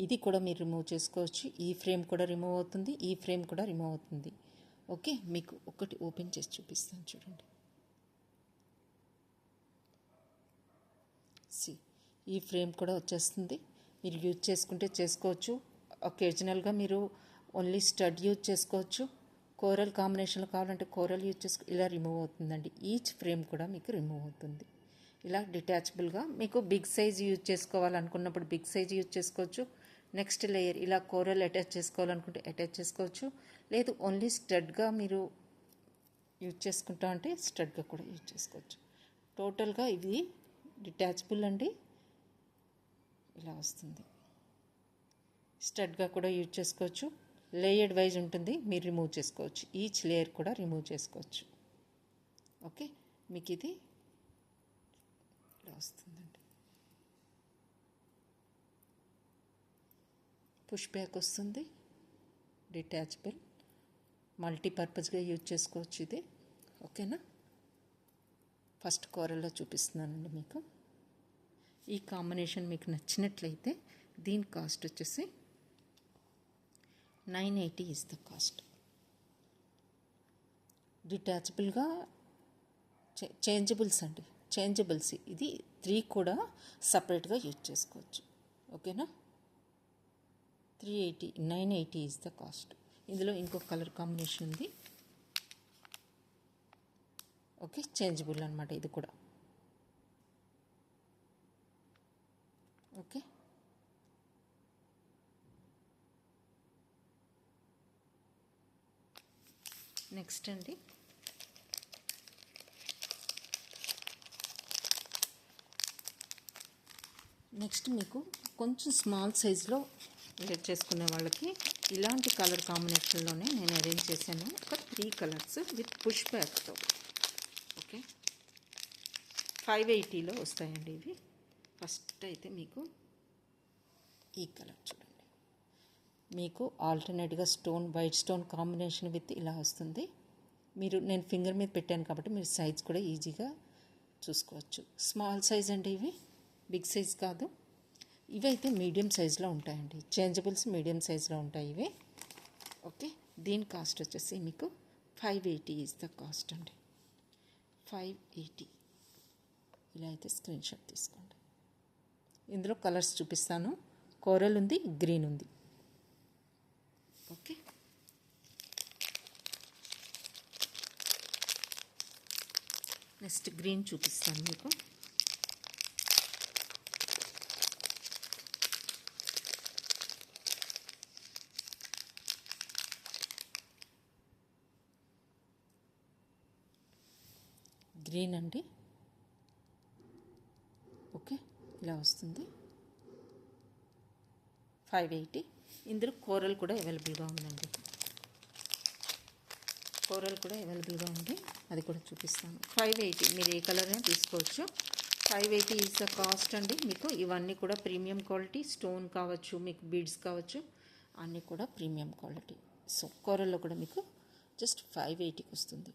ఇది కూడా మీరు రిమూవ్ చేసుకోవచ్చు. ఈ ఫ్రేమ్ కూడా రిమూవ్ అవుతుంది, ఈ ఫ్రేమ్ కూడా రిమూవ్ అవుతుంది. ఓకే, మీకు ఒకటి ఓపెన్ చేసి చూపిస్తాను చూడండి. ఈ ఫ్రేమ్ కూడా వచ్చేస్తుంది. మీరు యూజ్ చేసుకుంటే చేసుకోవచ్చు. ఒకేజనల్గా మీరు ఓన్లీ స్టడ్ యూజ్ చేసుకోవచ్చు. కోరల్ కాంబినేషన్లో కావాలంటే కోరల్ యూజ్ ఇలా రిమూవ్ అవుతుందండి. ఈచ్ ఫ్రేమ్ కూడా మీకు రిమూవ్ అవుతుంది. ఇలా డిటాచబుల్గా మీకు బిగ్ సైజ్ యూజ్ చేసుకోవాలనుకున్నప్పుడు బిగ్ సైజ్ యూజ్ చేసుకోవచ్చు. నెక్స్ట్ లేయర్ ఇలా కోరల్ అటాచ్ చేసుకోవాలనుకుంటే అటాచ్ చేసుకోవచ్చు. లేదు ఓన్లీ స్టడ్గా మీరు యూజ్ చేసుకుంటా అంటే స్టడ్గా కూడా యూజ్ చేసుకోవచ్చు. టోటల్గా ఇది డిటాచబుల్ అండి. ఇలా వస్తుంది. స్టడ్గా కూడా యూజ్ చేసుకోవచ్చు. లేయర్డ్ వైజ్ ఉంటుంది, మీరు రిమూవ్ చేసుకోవచ్చు. ఈచ్ లేయర్ కూడా రిమూవ్ చేసుకోవచ్చు. ఓకే, మీకు ఇది ఇలా వస్తుందండి. పుష్ బ్యాక్ వస్తుంది, డిటాచబుల్, మల్టీపర్పస్గా యూజ్ చేసుకోవచ్చు ఇది. ఓకేనా, ఫస్ట్ కోరల్లో చూపిస్తున్నానండి మీకు. ఈ కాంబినేషన్ మీకు నచ్చినట్లయితే దీని కాస్ట్ వచ్చేసి 980 ఈజ్ ద కాస్ట్. డిటాచబుల్గా చేంజబుల్స్ అండి, చేంజబుల్స్. ఇది 3 కూడా సపరేట్గా యూజ్ చేసుకోవచ్చు. ఓకేనా, 980 ఈజ్ ద కాస్ట్. ఇందులో ఇంకో కలర్ కాంబినేషన్ ఉంది. ఓకే, చేంజబుల్ అనమాట ఇది కూడా. ఓకే, నెక్స్ట్ అండి నెక్స్ట్ మీకు కొంచెం స్మాల్ సైజులో వేర్ చేసుకునే వాళ్ళకి ఇలాంటి కలర్ కాంబినేషన్లోనే నేను అరేంజ్ చేశాను. ఒక 3 కలర్స్ విత్ పుష్ బ్యాక్తో. ఓకే, 580లో వస్తాయండి ఇవి. ఫస్ట్ అయితే మీకు ఈ కలర్ చూడండి. మీకు ఆల్టర్నేట్గా వైట్ స్టోన్ కాంబినేషన్ విత్ ఇలా వస్తుంది. నేను ఫింగర్ మీద పెట్టాను కాబట్టి మీరు సైజ్ కూడా ఈజీగా చూసుకోవచ్చు. స్మాల్ సైజ్ అండి ఇవి, బిగ్ సైజ్ కాదు. ఇవైతే మీడియం సైజులో ఉంటాయండి. చేంజబుల్స్ మీడియం సైజులో ఉంటాయి ఇవి. ఓకే, దీని కాస్ట్ వచ్చేసి మీకు 580 ఈజ్ ద కాస్ట్ అండి. 580. ఇలా అయితే స్క్రీన్ షాట్ తీసుకోండి. ఇందులో కలర్స్ చూపిస్తాను. కోరల్ ఉంది, గ్రీన్ ఉంది. ఓకే, నెక్స్ట్ గ్రీన్ చూపిస్తాను మీకు. గ్రీన్ అండి. ఓకే, ఇలా వస్తుంది. 580. ఇందులో కోరల్ కూడా అవైలబుల్గా ఉందండి. కోరల్ కూడా అవైలబుల్గా ఉంది, అది కూడా చూపిస్తాను. 580, మీరు ఏ కలర్ అయినా తీసుకోవచ్చు. 580 ఈజ్ ద కాస్ట్ అండి. మీకు ఇవన్నీ కూడా ప్రీమియం క్వాలిటీ. స్టోన్ కావచ్చు, మీకు బీడ్స్ కావచ్చు, అన్నీ కూడా ప్రీమియం క్వాలిటీ. సో కోరల్లో కూడా మీకు జస్ట్ 580కి వస్తుంది.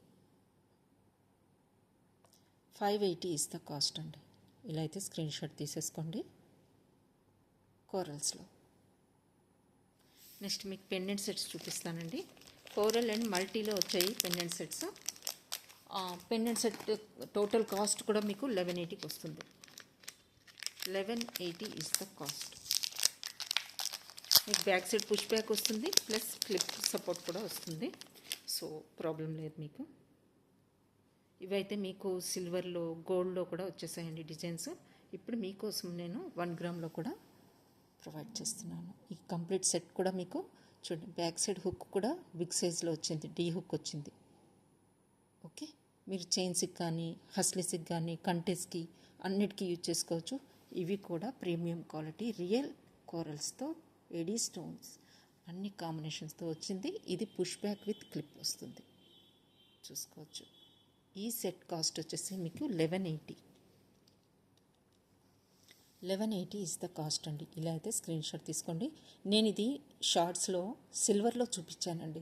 580 ఈజ్ ద కాస్ట్ అండి. ఇలా అయితే స్క్రీన్ షాట్ తీసేసుకోండి. కోరల్స్లో నెక్స్ట్ మీకు పెండెంట్ సెట్స్ చూపిస్తానండి. కోరల్ అండ్ మల్టీలో వచ్చాయి pendant sets. Pendant set total cost కూడా మీకు 1180కి వస్తుంది. 1180 ఈజ్ ద కాస్ట్. మీకు బ్యాక్ సైడ్ పుష్ బ్యాక్ వస్తుంది, ప్లస్ క్లిప్ సపోర్ట్ కూడా వస్తుంది. సో ప్రాబ్లం లేదు మీకు. ఇవైతే మీకు సిల్వర్లో, గోల్డ్లో కూడా వచ్చేసాయండి డిజైన్స్. ఇప్పుడు మీకోసం నేను 1 గ్రామ్లో కూడా ప్రొవైడ్ చేస్తున్నాను. ఈ కంప్లీట్ సెట్ కూడా మీకు చూడండి. బ్యాక్ సైడ్ హుక్ కూడా బిగ్ సైజ్లో వచ్చింది, డీ హుక్ వచ్చింది. ఓకే, మీరు చైన్స్కి కానీ, హస్లీస్కి కానీ, కంటెస్కి అన్నిటికీ యూజ్ చేసుకోవచ్చు. ఇవి కూడా ప్రీమియం క్వాలిటీ రియల్ కోరల్స్తో, ఎడీ స్టోన్స్ అన్ని కాంబినేషన్స్తో వచ్చింది. ఇది పుష్ బ్యాక్ విత్ క్లిప్ వస్తుంది, చూసుకోవచ్చు. ఈ సెట్ కాస్ట్ వచ్చేసి మీకు 1180. 1180 ఈజ్ ద కాస్ట్ అండి. ఇలా అయితే స్క్రీన్ షాట్ తీసుకోండి. నేను ఇది షార్ట్స్లో సిల్వర్లో చూపించానండి.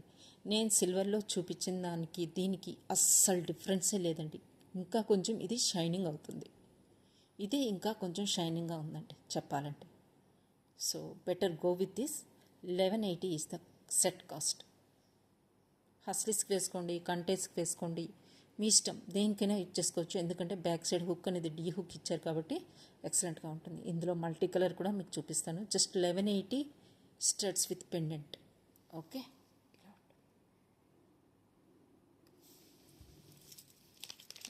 నేను సిల్వర్లో చూపించిన దానికి దీనికి అస్సలు డిఫరెన్సే లేదండి. ఇంకా కొంచెం ఇది షైనింగ్ అవుతుంది. ఇదే ఇంకా కొంచెం షైనింగ్గా ఉందండి చెప్పాలంటే. So better go with this. 1180 is the set cost. హస్లీస్కి వేసుకోండి, కంటేస్కి వేసుకోండి, మీ ఇష్టం, దేనికైనా యూజ్ చేసుకోవచ్చు. ఎందుకంటే బ్యాక్ సైడ్ హుక్ అనేది డీ హుక్ ఇచ్చారు కాబట్టి ఎక్సలెంట్గా ఉంటుంది. ఇందులో మల్టీ కలర్ కూడా మీకు చూపిస్తాను. Just 1180 studs with pendant. Okay,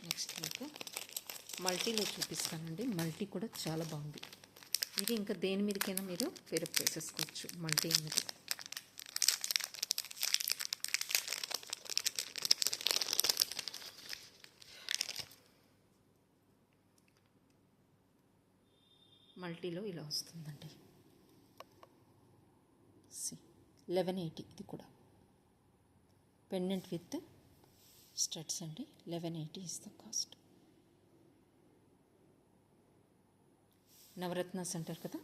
next మీకు మల్టీలో చూపిస్తానండి. మల్టీ కూడా చాలా బాగుంది. ఇది ఇంకా దేని మీదకైనా మీరు పేరప్ చేసేసుకోవచ్చు. మల్టీ అనేది మల్టీలో ఇలా వస్తుందండి. 1180 ఇది కూడా పెండెంట్ విత్ స్టడ్స్ అండి. 1180 ఇస్ ద కాస్ట్. నవరత్నాస్ అంటారు కదా,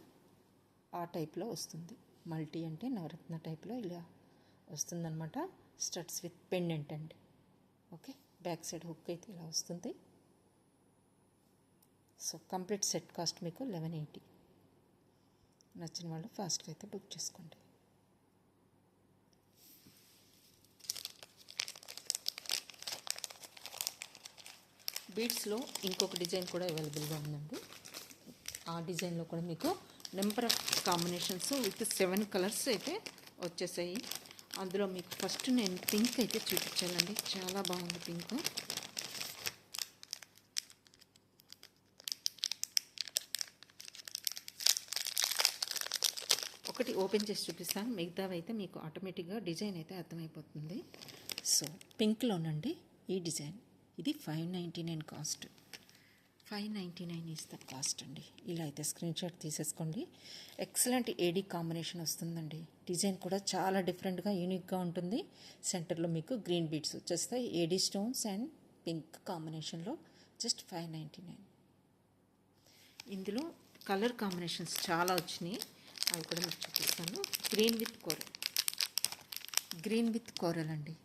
ఆ టైప్లో వస్తుంది. మల్టీ అంటే నవరత్న టైప్లో ఇలా వస్తుందన్నమాట. స్టడ్స్ విత్ పెండెంట్ అండి. ఓకే, బ్యాక్ సైడ్ హుక్ అయితే ఇలా వస్తుంది. సో కంప్లీట్ సెట్ కాస్ట్ మీకు 1180. నచ్చిన వాళ్ళు ఫాస్ట్గా అయితే బుక్ చేసుకోండి. బీడ్స్లో ఇంకొక డిజైన్ కూడా అవైలబుల్గా ఉందండి. ఆ డిజైన్లో కూడా మీకు number of combinations with 7 colours అయితే వచ్చేసాయి. అందులో మీకు ఫస్ట్ నేను పింక్ అయితే చూపించానండి. చాలా బాగుంది పింక్. ఒకటి ఓపెన్ చేసి చూపిస్తాను, మిగతావి అయితే మీకు ఆటోమేటిక్గా డిజైన్ అయితే అర్థమైపోతుంది. సో పింక్లోనండి ఈ డిజైన్. ఇది 599 కాస్ట్. 599 ఈస్ ద కాస్ట్ అండి. ఇలా అయితే స్క్రీన్ షాట్ తీసేసుకోండి. ఎక్సలెంట్ ఏడీ కాంబినేషన్ వస్తుందండి. డిజైన్ కూడా చాలా డిఫరెంట్గా యూనిక్గా ఉంటుంది. సెంటర్లో మీకు గ్రీన్ బీడ్స్ వచ్చేస్తాయి. ఏడీ స్టోన్స్ అండ్ పింక్ కాంబినేషన్లో జస్ట్ 599. ఇందులో కలర్ కాంబినేషన్స్ చాలా వచ్చినాయి, అవి కూడా మీకు చూపిస్తాను. గ్రీన్ విత్ కోరల్ అండి.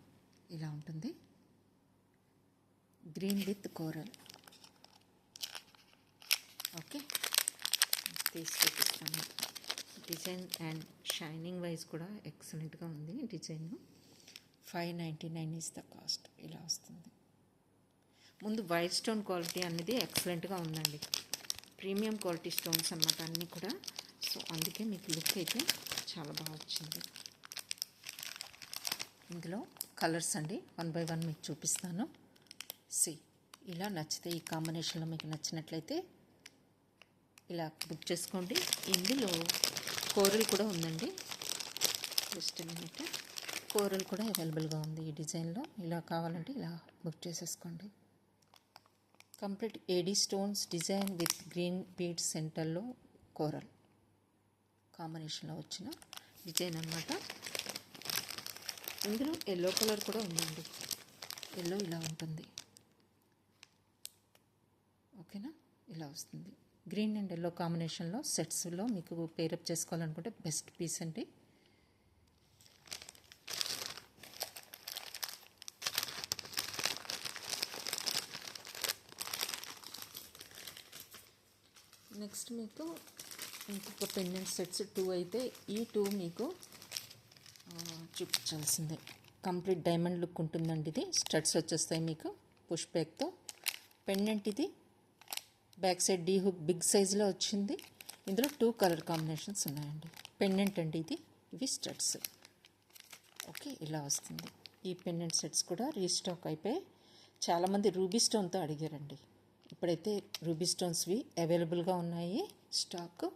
ఇలా ఉంటుంది. Green with coral. ఓకే, తీసి చూపిస్తాను. డిజైన్ అండ్ షైనింగ్ వైజ్ కూడా ఎక్సలెంట్గా ఉంది డిజైన్. 599 is the cost. ఇలా వస్తుంది. ముందు వైట్ స్టోన్ క్వాలిటీ అనేది ఎక్సలెంట్గా ఉందండి. ప్రీమియం క్వాలిటీ స్టోన్స్ అన్నమాట అన్నీ కూడా. సో అందుకే మీకు లుక్ అయితే చాలా బాగా వచ్చింది. ఇందులో కలర్స్ అండి 1 by 1 మీకు చూపిస్తాను. ఇలా నచ్చితే, ఈ కాంబినేషన్లో మీకు నచ్చినట్లయితే ఇలా బుక్ చేసుకోండి. ఇందులో కోరల్ కూడా ఉందండి. Just minute. కోరల్ కూడా అవైలబుల్గా ఉంది ఈ డిజైన్లో. ఇలా కావాలంటే ఇలా బుక్ చేసేసుకోండి. Complete AD stones design with green beads సెంటర్లో కోరల్ కాంబినేషన్లో వచ్చిన డిజైన్ అన్నమాట. ఇందులో ఎల్లో కలర్ కూడా ఉందండి. ఎల్లో ఇలా ఉంటుంది. ఓకేనా, ఇలా వస్తుంది. గ్రీన్ అండ్ ఎల్లో కాంబినేషన్లో సెట్స్లో మీకు పేరప్ చేసుకోవాలనుకుంటే బెస్ట్ పీస్ అండి. నెక్స్ట్ మీకు ఇంకొక పెండెంట్ సెట్స్ 2 అయితే ఈ 2 మీకు చూపించాల్సిందే. కంప్లీట్ డైమండ్ లుక్ ఉంటుందండి. ఇది స్టడ్స్ వచ్చేస్తాయి మీకు పుష్ బ్యాక్తో. పెండెంట్ ఇది back side D hook big సైజులో వచ్చింది. ఇందులో 2 కలర్ కాంబినేషన్స్ ఉన్నాయండి. పెండెంట్ అండి ఇది. ఇవి స్టడ్స్. ఓకే, ఇలా వస్తుంది. ఈ పెండెంట్ సెట్స్ కూడా రీస్టాక్ అయిపోయి చాలామంది రూబీ స్టోన్తో అడిగారండి. ఇప్పుడైతే రూబీ స్టోన్స్వి అవైలబుల్గా ఉన్నాయి స్టాక్.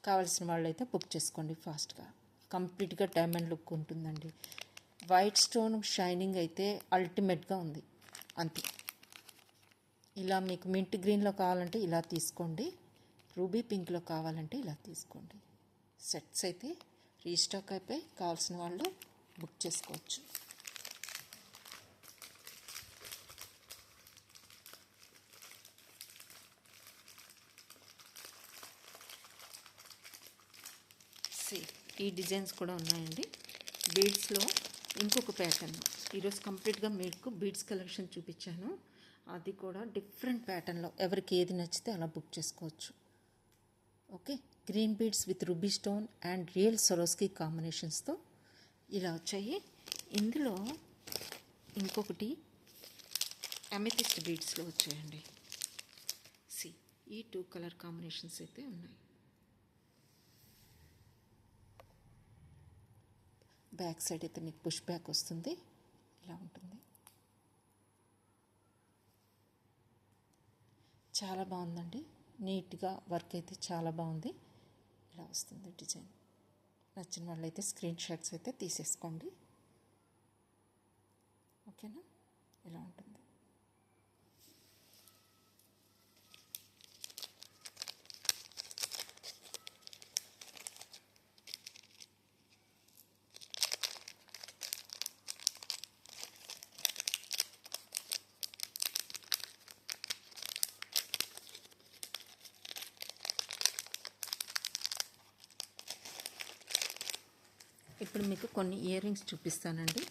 కావాల్సిన వాళ్ళు అయితే బుక్ చేసుకోండి ఫాస్ట్గా. కంప్లీట్గా డైమండ్ లుక్ ఉంటుందండి. వైట్ స్టోన్ షైనింగ్ అయితే అల్టిమేట్గా ఉంది. అంతే. ఇలా మీకు మింట్ గ్రీన్లో కావాలంటే ఇలా తీసుకోండి. రూబీ పింక్లో కావాలంటే ఇలా తీసుకోండి. సెట్స్ అయితే రీస్టాక్ అయిపోయి కావాల్సిన వాళ్ళు బుక్ చేసుకోవచ్చు. ఈ డిజైన్స్ కూడా ఉన్నాయండి. బీడ్స్లో ఇంకొక ప్యాటర్న్. ఈరోజు కంప్లీట్గా మీకు బీడ్స్ కలెక్షన్ చూపించాను. అది కూడా డిఫరెంట్ ప్యాటర్న్లో ఎవరికి ఏది నచ్చితే అలా బుక్ చేసుకోవచ్చు. Okay, green beads with ruby stone and real Swarovski కాంబినేషన్స్తో ఇలా వచ్చాయి. ఇందులో ఇంకొకటి అమెథిస్ట్ బీడ్స్లో వచ్చాయండి. ఈ 2 కలర్ కాంబినేషన్స్ అయితే ఉన్నాయి. బ్యాక్ సైడ్ అయితే మీకు పుష్ బ్యాక్ వస్తుంది, ఇలా ఉంటుంది. చాలా బాగుందండి, నీట్గా వర్క్ అయితే చాలా బాగుంది. ఇలా వస్తుంది డిజైన్. నచ్చిన వాళ్ళైతే స్క్రీన్ షాట్స్ అయితే తీసేసుకోండి. ఓకేనా, ఇలా ఉంటుంది. ఇప్పుడు మీకు కొన్ని ఇయర్ రింగ్స్ చూపిస్తానండి.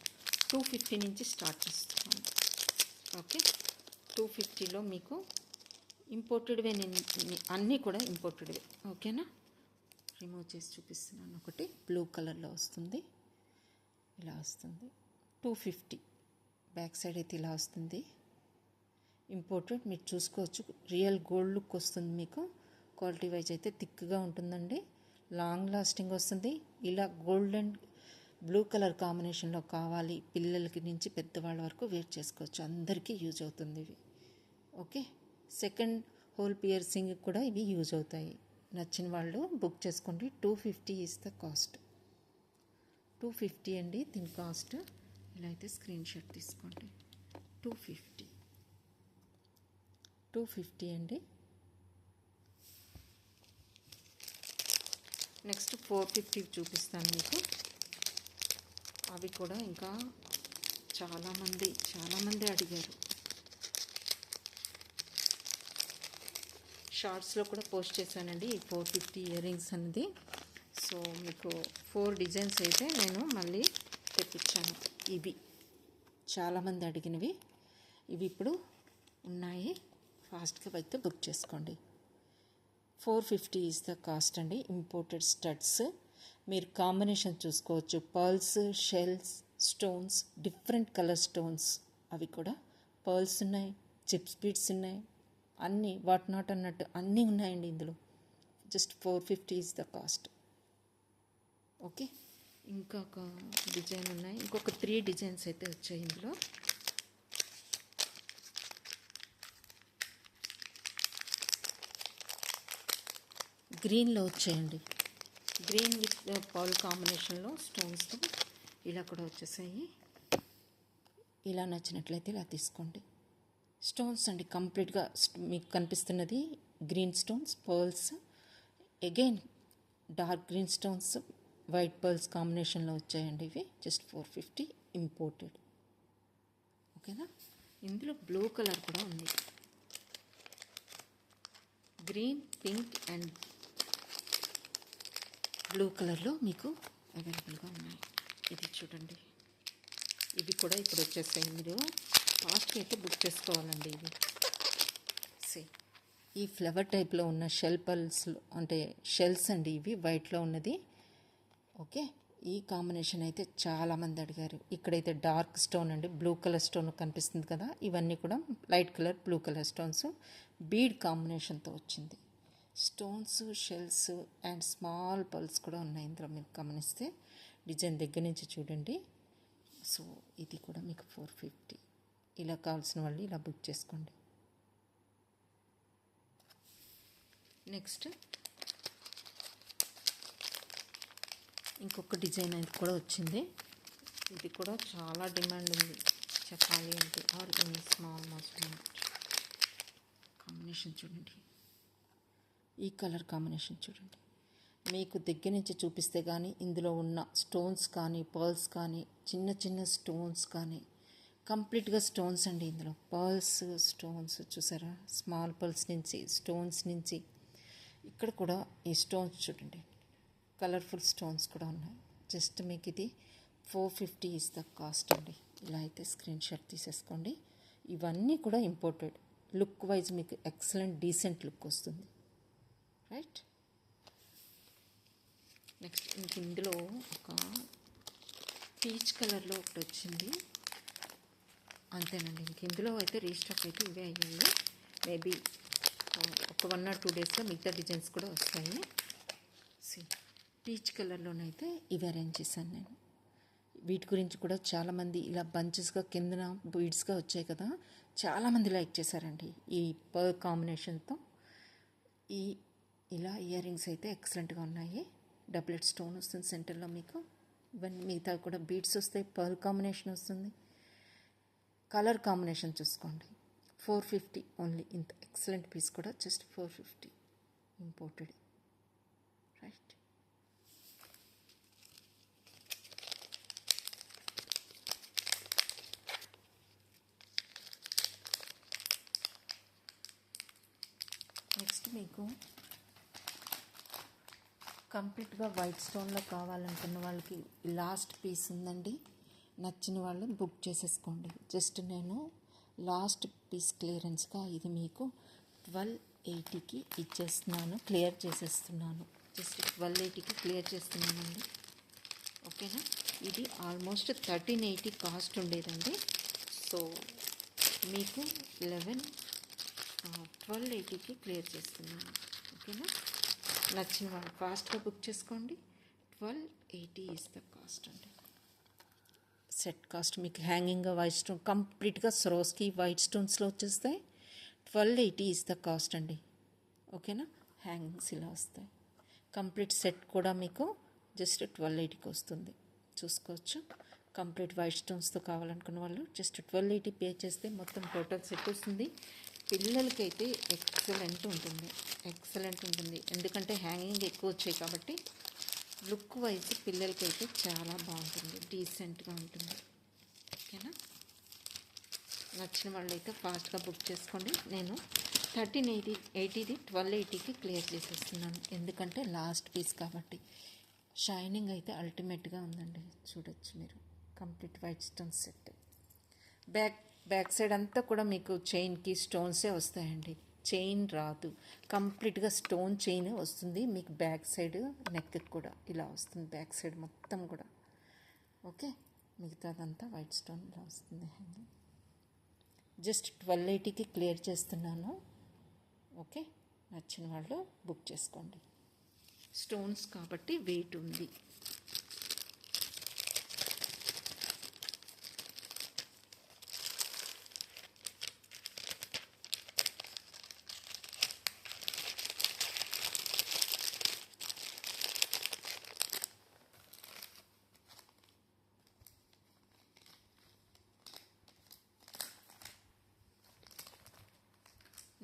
250 నుంచి స్టార్ట్ చేస్తున్నాను. ఓకే, 250లో మీకు ఇంపోర్టెడ్వే, అన్నీ కూడా ఇంపోర్టెడ్వే. ఓకేనా, రిమూవ్ చేసి చూపిస్తున్నాను. ఒకటి బ్లూ కలర్లో వస్తుంది, ఇలా వస్తుంది. 250 బ్యాక్ సైడ్ అయితే ఇలా వస్తుంది. ఇంపోర్టెడ్, మీరు చూసుకోవచ్చు. రియల్ గోల్డ్ లుక్ వస్తుంది మీకు. క్వాలిటీ వైజ్ అయితే థిక్గా ఉంటుందండి, లాంగ్ లాస్టింగ్ వస్తుంది. ఇలా గోల్డెన్ బ్లూ కలర్ కాంబినేషన్లో కావాలి, పిల్లలకి నుంచి పెద్దవాళ్ళ వరకు వేర్ చేసుకోవచ్చు, అందరికీ యూజ్ అవుతుంది ఇవి. ఓకే, సెకండ్ హోల్ పియర్సింగ్ కూడా ఇవి యూజ్ అవుతాయి. నచ్చిన వాళ్ళు బుక్ చేసుకోండి. 250 ఈజ్ ద కాస్ట్. 250 అండి దీని కాస్ట్. ఇలా అయితే స్క్రీన్ షాట్ తీసుకోండి. 250 అండి. నెక్స్ట్ 450 చూపిస్తాను మీకు. అవి కూడా ఇంకా చాలామంది అడిగారు. షార్ట్స్లో కూడా పోస్ట్ చేశానండి ఈ 450 ఇయర్ రింగ్స్ అనేది. సో మీకు 4 డిజైన్స్ అయితే నేను మళ్ళీ తెప్పించాను. ఇవి చాలామంది అడిగినవి, ఇవి ఇప్పుడు ఉన్నాయి. ఫాస్ట్గా అయితే బుక్ చేసుకోండి. 450 ఈజ్ ద కాస్ట్ అండి. ఇంపోర్టెడ్ స్టడ్స్ మీరు కాంబినేషన్ చూసుకోవచ్చు. Pearls, shells, stones, different colour stones. అవి కూడా పర్ల్స్ ఉన్నాయి, చిప్స్ బీడ్స్ ఉన్నాయి, అన్నీ వాట్ నాట్ అన్నట్టు అన్నీ ఉన్నాయండి ఇందులో. Just 450 is the cost. Okay, ఇంకొక డిజైన్ ఉన్నాయి. ఇంకొక 3 డిజైన్స్ అయితే వచ్చాయి ఇందులో. గ్రీన్లో వచ్చాయండి. గ్రీన్ విత్ పర్ల్ కాంబినేషన్లో స్టోన్స్తో ఇలా కూడా వచ్చేసాయి. ఇలా నచ్చినట్లయితే ఇలా తీసుకోండి. స్టోన్స్ అండి కంప్లీట్గా మీకు కనిపిస్తున్నది green stones, pearls, again dark green stones, white pearls కాంబినేషన్లో వచ్చాయండి ఇవి. Just 450 imported. ఓకేనా, ఇందులో బ్లూ కలర్ కూడా ఉంది. గ్రీన్, పింక్ అండ్ బ్లూ కలర్లో మీకు అవైలబుల్గా ఉన్నాయి. ఇది చూడండి, ఇవి కూడా ఇప్పుడు వచ్చేసాయి. మీరు ఫాస్ట్గా అయితే బుక్ చేసుకోవాలండి. ఇవి ఈ ఫ్లవర్ టైప్లో ఉన్న షెల్ పల్స్ అంటే షెల్స్ అండి ఇవి, వైట్లో ఉన్నది. ఓకే, ఈ కాంబినేషన్ అయితే చాలామంది అడిగారు. ఇక్కడైతే డార్క్ స్టోన్ అండి, బ్లూ కలర్ స్టోన్ కనిపిస్తుంది కదా, ఇవన్నీ కూడా light colour blue colour stones bead కాంబినేషన్తో వచ్చింది. Stones, shells and small pearls కూడా ఉన్నాయి ఇందులో. మీరు గమనిస్తే డిజైన్ దగ్గర నుంచి చూడండి. సో ఇది కూడా మీకు 450. ఇలా కావాల్సిన వాళ్ళు ఇలా బుక్ చేసుకోండి. నెక్స్ట్ ఇంకొక డిజైన్ అనేది కూడా వచ్చింది. ఇది కూడా చాలా డిమాండ్ ఉంది చెప్పాలి అంటే. Or in small muslin combination చూడండి, ఈ కలర్ కాంబినేషన్ చూడండి. మీకు దగ్గర నుంచి చూపిస్తే కానీ ఇందులో ఉన్న స్టోన్స్ కానీ, పర్ల్స్ కానీ, చిన్న చిన్న స్టోన్స్ కానీ, కంప్లీట్గా స్టోన్స్ అండి ఇందులో. పర్ల్స్, స్టోన్స్ చూసారా, స్మాల్ పర్ల్స్ నుంచి, స్టోన్స్ నుంచి, ఇక్కడ కూడా ఈ స్టోన్స్ చూడండి, కలర్ఫుల్ స్టోన్స్ కూడా ఉన్నాయి. జస్ట్ మీకు ఇది 450 ఈజ్ ద కాస్ట్ అండి. ఇలా అయితే స్క్రీన్ షాట్ తీసేసుకోండి. ఇవన్నీ కూడా ఇంపోర్టెడ్. లుక్ వైజ్ మీకు ఎక్సలెంట్ డీసెంట్ లుక్ వస్తుంది. రైట్. నెక్స్ట్ ఇంక ఇందులో ఒక పీచ్ కలర్లో ఒకటి వచ్చింది. అంతేనండి, ఇంక ఇందులో అయితే రీస్టాక్ అయితే ఇవే అయ్యాయి. మేబీ ఒక 1 or 2 డేస్లో మిగతా డిజైన్స్ కూడా వస్తాయి. పీచ్ కలర్లోనైతే ఇవి అరేంజ్ చేశాను నేను. వీటి గురించి కూడా చాలామంది ఇలా బంచెస్గా కిందన బీడ్స్గా వచ్చాయి కదా, చాలామంది లైక్ చేశారండి ఈ పర్ల్ కాంబినేషన్తో. ఇలా ఇయర్ రింగ్స్ అయితే ఎక్సలెంట్గా ఉన్నాయి. డబ్లెట్ స్టోన్ వస్తుంది సెంటర్లో మీకు. ఇవన్నీ మిగతా కూడా బీడ్స్ వస్తాయి, పర్ల్ కాంబినేషన్ వస్తుంది. కలర్ కాంబినేషన్ చూసుకోండి. 450 ఓన్లీ. ఇంత ఎక్సలెంట్ పీస్ కూడా జస్ట్ 450 ఇంపోర్టెడ్. రైట్. నెక్స్ట్ మీకు కంప్లీట్గా వైట్ స్టోన్లో కావాలనుకున్న వాళ్ళకి లాస్ట్ పీస్ ఉందండి. నచ్చిన వాళ్ళు బుక్ చేసేసుకోండి. జస్ట్ నేను లాస్ట్ పీస్ క్లియరెన్స్గా ఇది మీకు 1280కి ఇచ్చేస్తున్నాను, క్లియర్ చేసేస్తున్నాను. జస్ట్ 1280కి క్లియర్ చేస్తున్నానండి. ఓకేనా. ఇది ఆల్మోస్ట్ 1380 కాస్ట్ ఉండేదండి. సో మీకు 1280కి క్లియర్ చేస్తున్నాను. ఓకేనా. నచ్చిన వాళ్ళు ఫాస్ట్గా బుక్ చేసుకోండి. 1280 ఈజ్ ద కాస్ట్ అండి. సెట్ కాస్ట్ మీకు హ్యాంగింగ్గా వైట్ స్టోన్ కంప్లీట్గా స్రోస్కి వైట్ స్టోన్స్లో వచ్చేస్తాయి. 1280 ఈజ్ ద కాస్ట్ అండి. ఓకేనా. హ్యాంగింగ్స్ ఇలా వస్తాయి. కంప్లీట్ సెట్ కూడా మీకు జస్ట్ 1280కి వస్తుంది. చూసుకోవచ్చు. కంప్లీట్ వైట్ స్టోన్స్తో కావాలనుకున్న వాళ్ళు జస్ట్ 1280 పే చేస్తే మొత్తం టోటల్ సెట్ వస్తుంది. పిల్లలకైతే ఎక్సలెంట్ ఉంటుంది. ఎందుకంటే హ్యాంగింగ్ ఎక్కువ వచ్చాయి కాబట్టి లుక్ వైజ్ పిల్లలకైతే చాలా బాగుంటుంది, డీసెంట్గా ఉంటుంది. ఓకేనా. నచ్చిన వాళ్ళు అయితే ఫాస్ట్గా బుక్ చేసుకోండి. నేను 1380ది 1280కి క్లియర్ చేసేస్తున్నాను. ఎందుకంటే లాస్ట్ పీస్ కాబట్టి. షైనింగ్ అయితే అల్టిమేట్గా ఉందండి. చూడొచ్చు మీరు. Complete white stone set. Back side అంతా కూడా మీకు చైన్కి స్టోన్సే వస్తాయండి. చైన్ రాదు, కంప్లీట్గా స్టోన్ చైన్ వస్తుంది మీకు. బ్యాక్ సైడ్ నెక్కి కూడా ఇలా వస్తుంది. బ్యాక్ సైడ్ మొత్తం కూడా. ఓకే. మిగతాదంతా వైట్ స్టోన్ ఇలా వస్తుంది. జస్ట్ 1280కి క్లియర్ చేస్తున్నాను. ఓకే. నచ్చిన వాళ్ళు బుక్ చేసుకోండి. స్టోన్స్ కాబట్టి వెయిట్ ఉంది.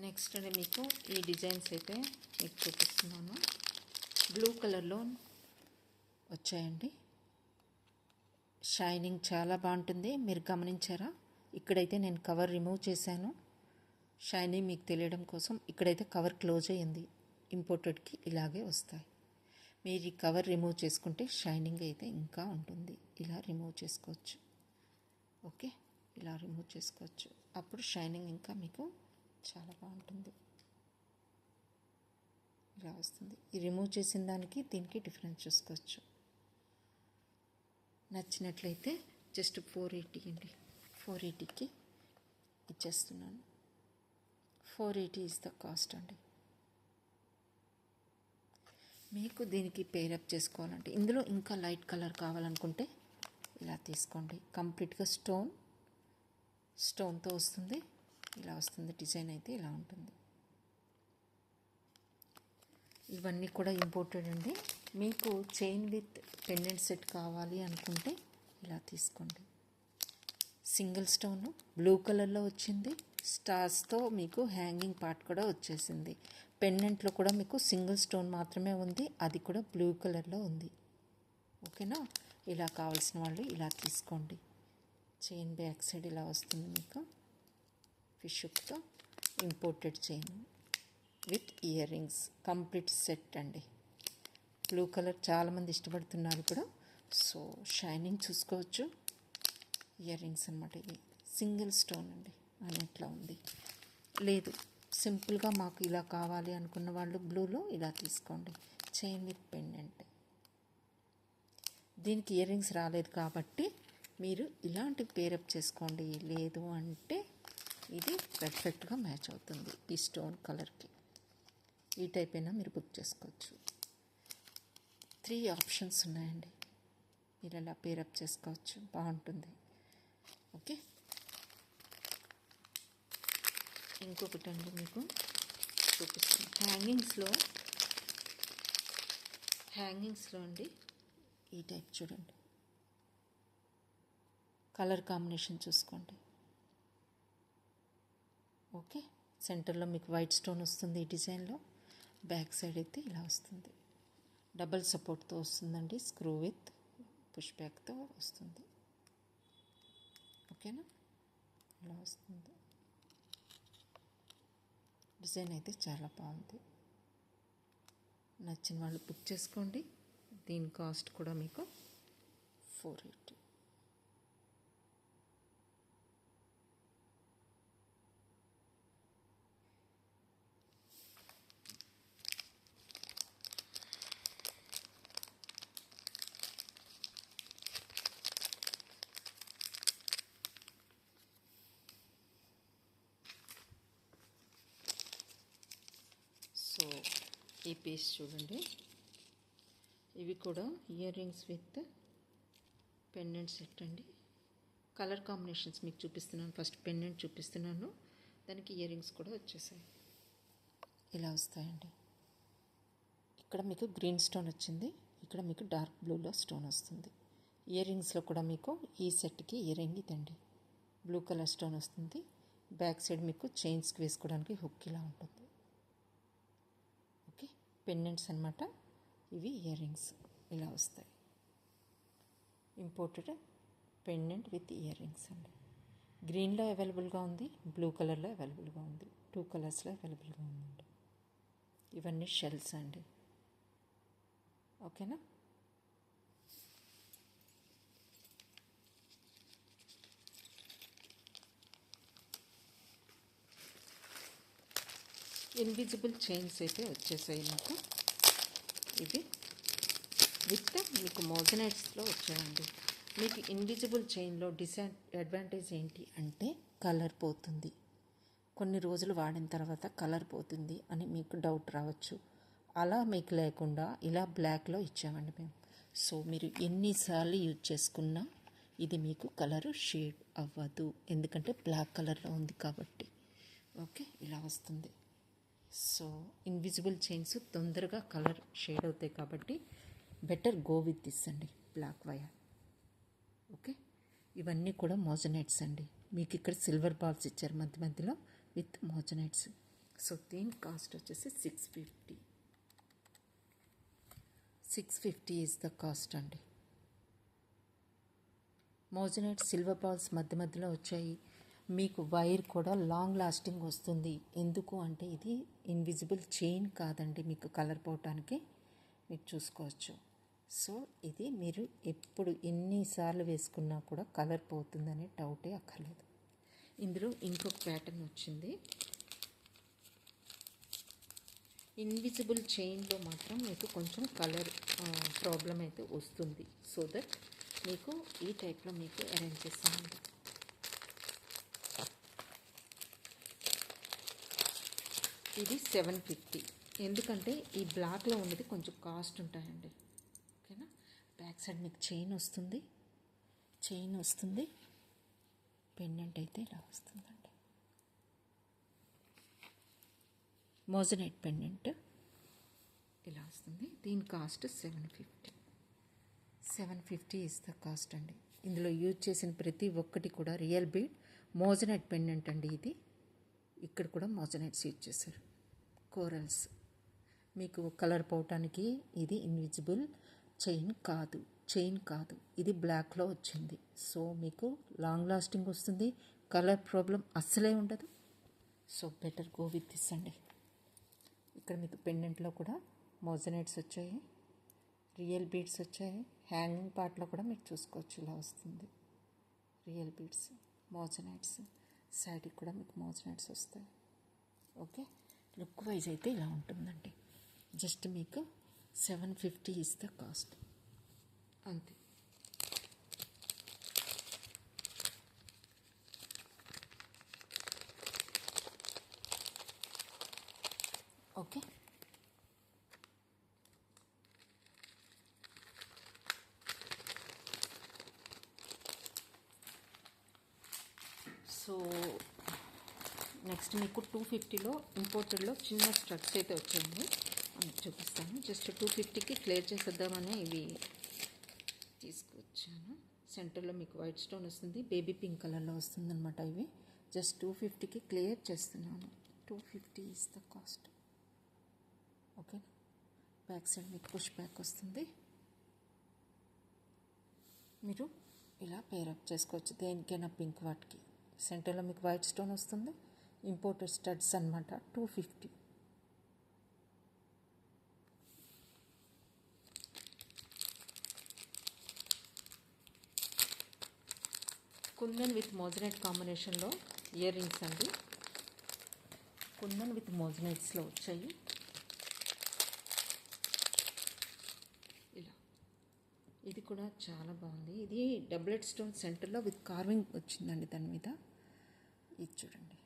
నెక్స్ట్ అండి మీకు ఈ డిజైన్స్ అయితే మీకు చూపిస్తున్నాను. బ్లూ కలర్లో వచ్చాయండి. షైనింగ్ చాలా బాగుంటుంది. మీరు గమనించారా? ఇక్కడైతే నేను కవర్ రిమూవ్ చేశాను. షైనింగ్ మీకు తెలియడం కోసం. ఇక్కడైతే కవర్ క్లోజ్ అయ్యింది. ఇంపోర్టెడ్కి ఇలాగే వస్తాయి. మీరు ఈ కవర్ రిమూవ్ చేసుకుంటే షైనింగ్ అయితే ఇంకా ఉంటుంది. ఇలా రిమూవ్ చేసుకోవచ్చు. ఓకే. ఇలా రిమూవ్ చేసుకోవచ్చు. అప్పుడు షైనింగ్ ఇంకా మీకు చాలా బాగుంటుంది. ఇలా వస్తుంది. ఈ రిమూవ్ చేసిన దానికి దీనికి డిఫరెన్స్ చూసుకోవచ్చు. నచ్చినట్లయితే జస్ట్ 480 అండి. 480కి ఇచ్చేస్తున్నాను. 480 ఈజ్ ద కాస్ట్ అండి. మీకు దీనికి పేరప్ చేసుకోవాలంటే ఇందులో ఇంకా లైట్ కలర్ కావాలనుకుంటే ఇలా తీసుకోండి. కంప్లీట్గా స్టోన్తో వస్తుంది. ఇలా వస్తుంది. డిజైన్ అయితే ఇలా ఉంటుంది. ఇవన్నీ కూడా ఇంపోర్టెడ్ అండి. మీకు చైన్ విత్ పెండెంట్ సెట్ కావాలి అనుకుంటే ఇలా తీసుకోండి. సింగిల్ స్టోన్ బ్లూ కలర్లో వచ్చింది. స్టార్స్తో మీకు హ్యాంగింగ్ పార్ట్ కూడా వచ్చేసింది. పెండెంట్లో కూడా మీకు సింగిల్ స్టోన్ మాత్రమే ఉంది. అది కూడా బ్లూ కలర్లో ఉంది. ఓకేనా. ఇలా కావాల్సిన వాళ్ళు ఇలా తీసుకోండి. చైన్ బ్యాక్ సైడ్ ఇలా వస్తుంది మీకు. ఫిష్ హుక్తో imported chain with ear rings complete set అండి. బ్లూ కలర్ చాలామంది ఇష్టపడుతున్నారు ఇప్పుడు. సో షైనింగ్ చూసుకోవచ్చు. ఇయర్ రింగ్స్ అనమాట. ఇవి సింగిల్ స్టోన్ అండి. అన్నిట్లో ఉంది. లేదు సింపుల్గా మాకు ఇలా కావాలి అనుకున్న వాళ్ళు బ్లూలో ఇలా తీసుకోండి. Chain with pendant. దీనికి ఇయర్ రింగ్స్ రాలేదు కాబట్టి మీరు ఇలాంటి పేరప్ చేసుకోండి. లేదు అంటే ఇది పర్ఫెక్ట్గా మ్యాచ్ అవుతుంది ఈ స్టోన్ కలర్కి. ఈ టైప్ అయినా మీరు బుక్ చేసుకోవచ్చు. 3 ఆప్షన్స్ ఉన్నాయండి. మీరు అలా పేరప్ చేసుకోవచ్చు, బాగుంటుంది. ఓకే, ఇంకొకటి అండి మీకు చూపిస్తాను. హ్యాంగింగ్స్లో అండి ఈ టైప్ చూడండి. కలర్ కాంబినేషన్ చూసుకోండి. ఓకే, సెంటర్లో మీకు వైట్ స్టోన్ వస్తుంది ఈ డిజైన్లో. బ్యాక్ సైడ్ అయితే ఇలా వస్తుంది. డబల్ సపోర్ట్తో వస్తుందండి. స్క్రూ విత్ పుష్ బ్యాక్తో వస్తుంది. ఓకేనా, ఇలా వస్తుంది. డిజైన్ అయితే చాలా బాగుంది. నచ్చిన వాళ్ళు బుక్ చేసుకోండి. దీని కాస్ట్ కూడా మీకు 480. సో ఈ పీస్ చూడండి. ఇవి కూడా ear rings with pendant set అండి. కలర్ కాంబినేషన్స్ మీకు చూపిస్తున్నాను. ఫస్ట్ పెండెంట్ చూపిస్తున్నాను, దానికి ఇయర్ రింగ్స్ కూడా వచ్చేసాయి. ఇలా వస్తాయండి. ఇక్కడ మీకు గ్రీన్ స్టోన్ వచ్చింది, ఇక్కడ మీకు డార్క్ బ్లూలో స్టోన్ వస్తుంది. ఇయర్ రింగ్స్లో కూడా మీకు ఈ సెట్కి ఇయర్ రింగ్ ఇదండి. బ్లూ కలర్ స్టోన్ వస్తుంది. బ్యాక్ సైడ్ మీకు చైన్స్కి వేసుకోవడానికి హుక్ ఇలా ఉంటుంది. ఓకే, పెండెంట్స్ అన్నమాట. ఇవి ఇయర్ రింగ్స్ ఇలా వస్తాయి. Imported pendant with ear rings అండి. గ్రీన్లో అవైలబుల్గా ఉంది, బ్లూ కలర్లో అవైలబుల్గా ఉంది. 2 కలర్స్లో అవైలబుల్గా ఉందండి. ఇవన్నీ షెల్స్ అండి. ఓకేనా, ఇన్విజిబుల్ చైన్స్ అయితే వచ్చేసాయి నాకు. ఇది విత్ మీకు మోజనైట్స్లో వచ్చాయండి. మీకు ఇన్విజిబుల్ చైన్లో అడ్వాంటేజ్ ఏంటి అంటే కలర్ పోతుంది. కొన్ని రోజులు వాడిన తర్వాత కలర్ పోతుంది అని మీకు డౌట్ రావచ్చు. అలా మీకు లేకుండా ఇలా బ్లాక్లో ఇచ్చామండి మేము. సో మీరు ఎన్నిసార్లు యూజ్ చేసుకున్నా ఇది మీకు కలరు షేడ్ అవ్వదు, ఎందుకంటే బ్లాక్ కలర్లో ఉంది కాబట్టి. ఓకే, ఇలా వస్తుంది. సో ఇన్విజిబుల్ చైన్స్ తొందరగా కలర్ షేడ్ అవుతాయి కాబట్టి బెటర్ గో విత్ దిస్ అండి, బ్లాక్ వైర్. ఓకే, ఇవన్నీ కూడా మోజనైట్స్ అండి. మీకు ఇక్కడ సిల్వర్ బాల్స్ ఇచ్చారు మధ్య మధ్యలో విత్ మోజనైట్స్. సో దీని కాస్ట్ వచ్చేసి 650. 650 ఈజ్ ద కాస్ట్ అండి. మోజనైట్ సిల్వర్ బాల్స్ మధ్య మధ్యలో వచ్చాయి. మీకు వైర్ కూడా లాంగ్ లాస్టింగ్ వస్తుంది. ఎందుకు అంటే ఇది ఇన్విజిబుల్ చైన్ కాదండి, మీకు కలర్ పోవటానికి మీకు చూసుకోవచ్చు. సో ఇది మీరు ఎప్పుడు ఎన్నిసార్లు వేసుకున్నా కూడా కలర్ పోతుందనే డౌటే అక్కర్లేదు. ఇందులో ఇంకొక ప్యాటర్న్ వచ్చింది. ఇన్విజిబుల్ చైన్లో మాత్రం మీకు కొంచెం కలర్ ప్రాబ్లం అయితే వస్తుంది. సో దట్ మీకు ఈ టైప్లో మీకు అరేంజ్ చేస్తామండి. ఇది 750. ఎందుకంటే ఈ బ్లాక్లో ఉన్నది కొంచెం కాస్ట్ ఉంటాయండి. ఓకేనా, బ్యాక్ సైడ్ మీకు చైన్ వస్తుంది. పెండెంట్ అయితే ఇలా వస్తుందండి. మోజనైట్ పెండెంట్ ఇలా వస్తుంది. దీని కాస్ట్ 750. 750 ఇస్ ద కాస్ట్ అండి. ఇందులో యూజ్ చేసిన ప్రతి ఒక్కటి కూడా రియల్ బీడ్ మోజనైట్ పెండెంట్ అండి. ఇది ఇక్కడ కూడా మోజనైట్స్ యూజ్ చేశారు. కోరల్స్ మీకు కలర్ పోవటానికి ఇది ఇన్విజిబుల్ చైన్ కాదు, ఇది బ్లాక్లో వచ్చింది. సో మీకు లాంగ్ లాస్టింగ్ వస్తుంది, కలర్ ప్రాబ్లం అస్సలే ఉండదు. So better go with this అండి. ఇక్కడ మీకు పెండెంట్లో కూడా మోజనైట్స్ వచ్చాయి, రియల్ బీడ్స్ వచ్చాయి. హ్యాంగింగ్ పార్ట్లో కూడా మీరు చూసుకోవచ్చు, ఇలా వస్తుంది. రియల్ బీడ్స్, మోజనైట్స్, సైడ్కి కూడా మీకు మోజనైట్స్ వస్తాయి. ఓకే, లుక్ వైజ్ అయితే ఇలా ఉంటుందండి. జస్ట్ మీకు 750 ఇస్ ద కాస్ట్ అంతే. ఓకే. సో నెక్స్ట్ మీకు 250లో ఇంపోర్టెడ్లో చిన్న స్ట్రక్స్ అయితే వచ్చాయండి, చూపిస్తాను. జస్ట్ 250కి క్లియర్ చేసేద్దామని ఇవి తీసుకొచ్చాను. సెంటర్లో మీకు వైట్ స్టోన్ వస్తుంది, బేబీ పింక్ కలర్లో వస్తుంది అనమాట. ఇవి జస్ట్ 250కి క్లియర్ చేస్తున్నాను. 250 is the cost. Okay. Back side మీకు పుష్ బ్యాక్ వస్తుంది. మీరు ఇలా పేరప్ చేసుకోవచ్చు దేనికైనా పింక్ వాటికి. సెంటర్లో మీకు వైట్ స్టోన్ వస్తుంది, ఇంపోర్టెడ్ స్టడ్స్ అనమాట. 250. కుందన్ విత్ మోజనైట్ కాంబినేషన్లో ఇయర్ రింగ్స్ అండి. కుందన్ విత్ మోజనైట్స్లో వచ్చాయి. ఇలా ఇది కూడా చాలా బాగుంది. ఇది డబుల్ స్టోన్ సెంటర్లో విత్ కార్వింగ్ వచ్చిందండి దాని మీద. ఇది చూడండి.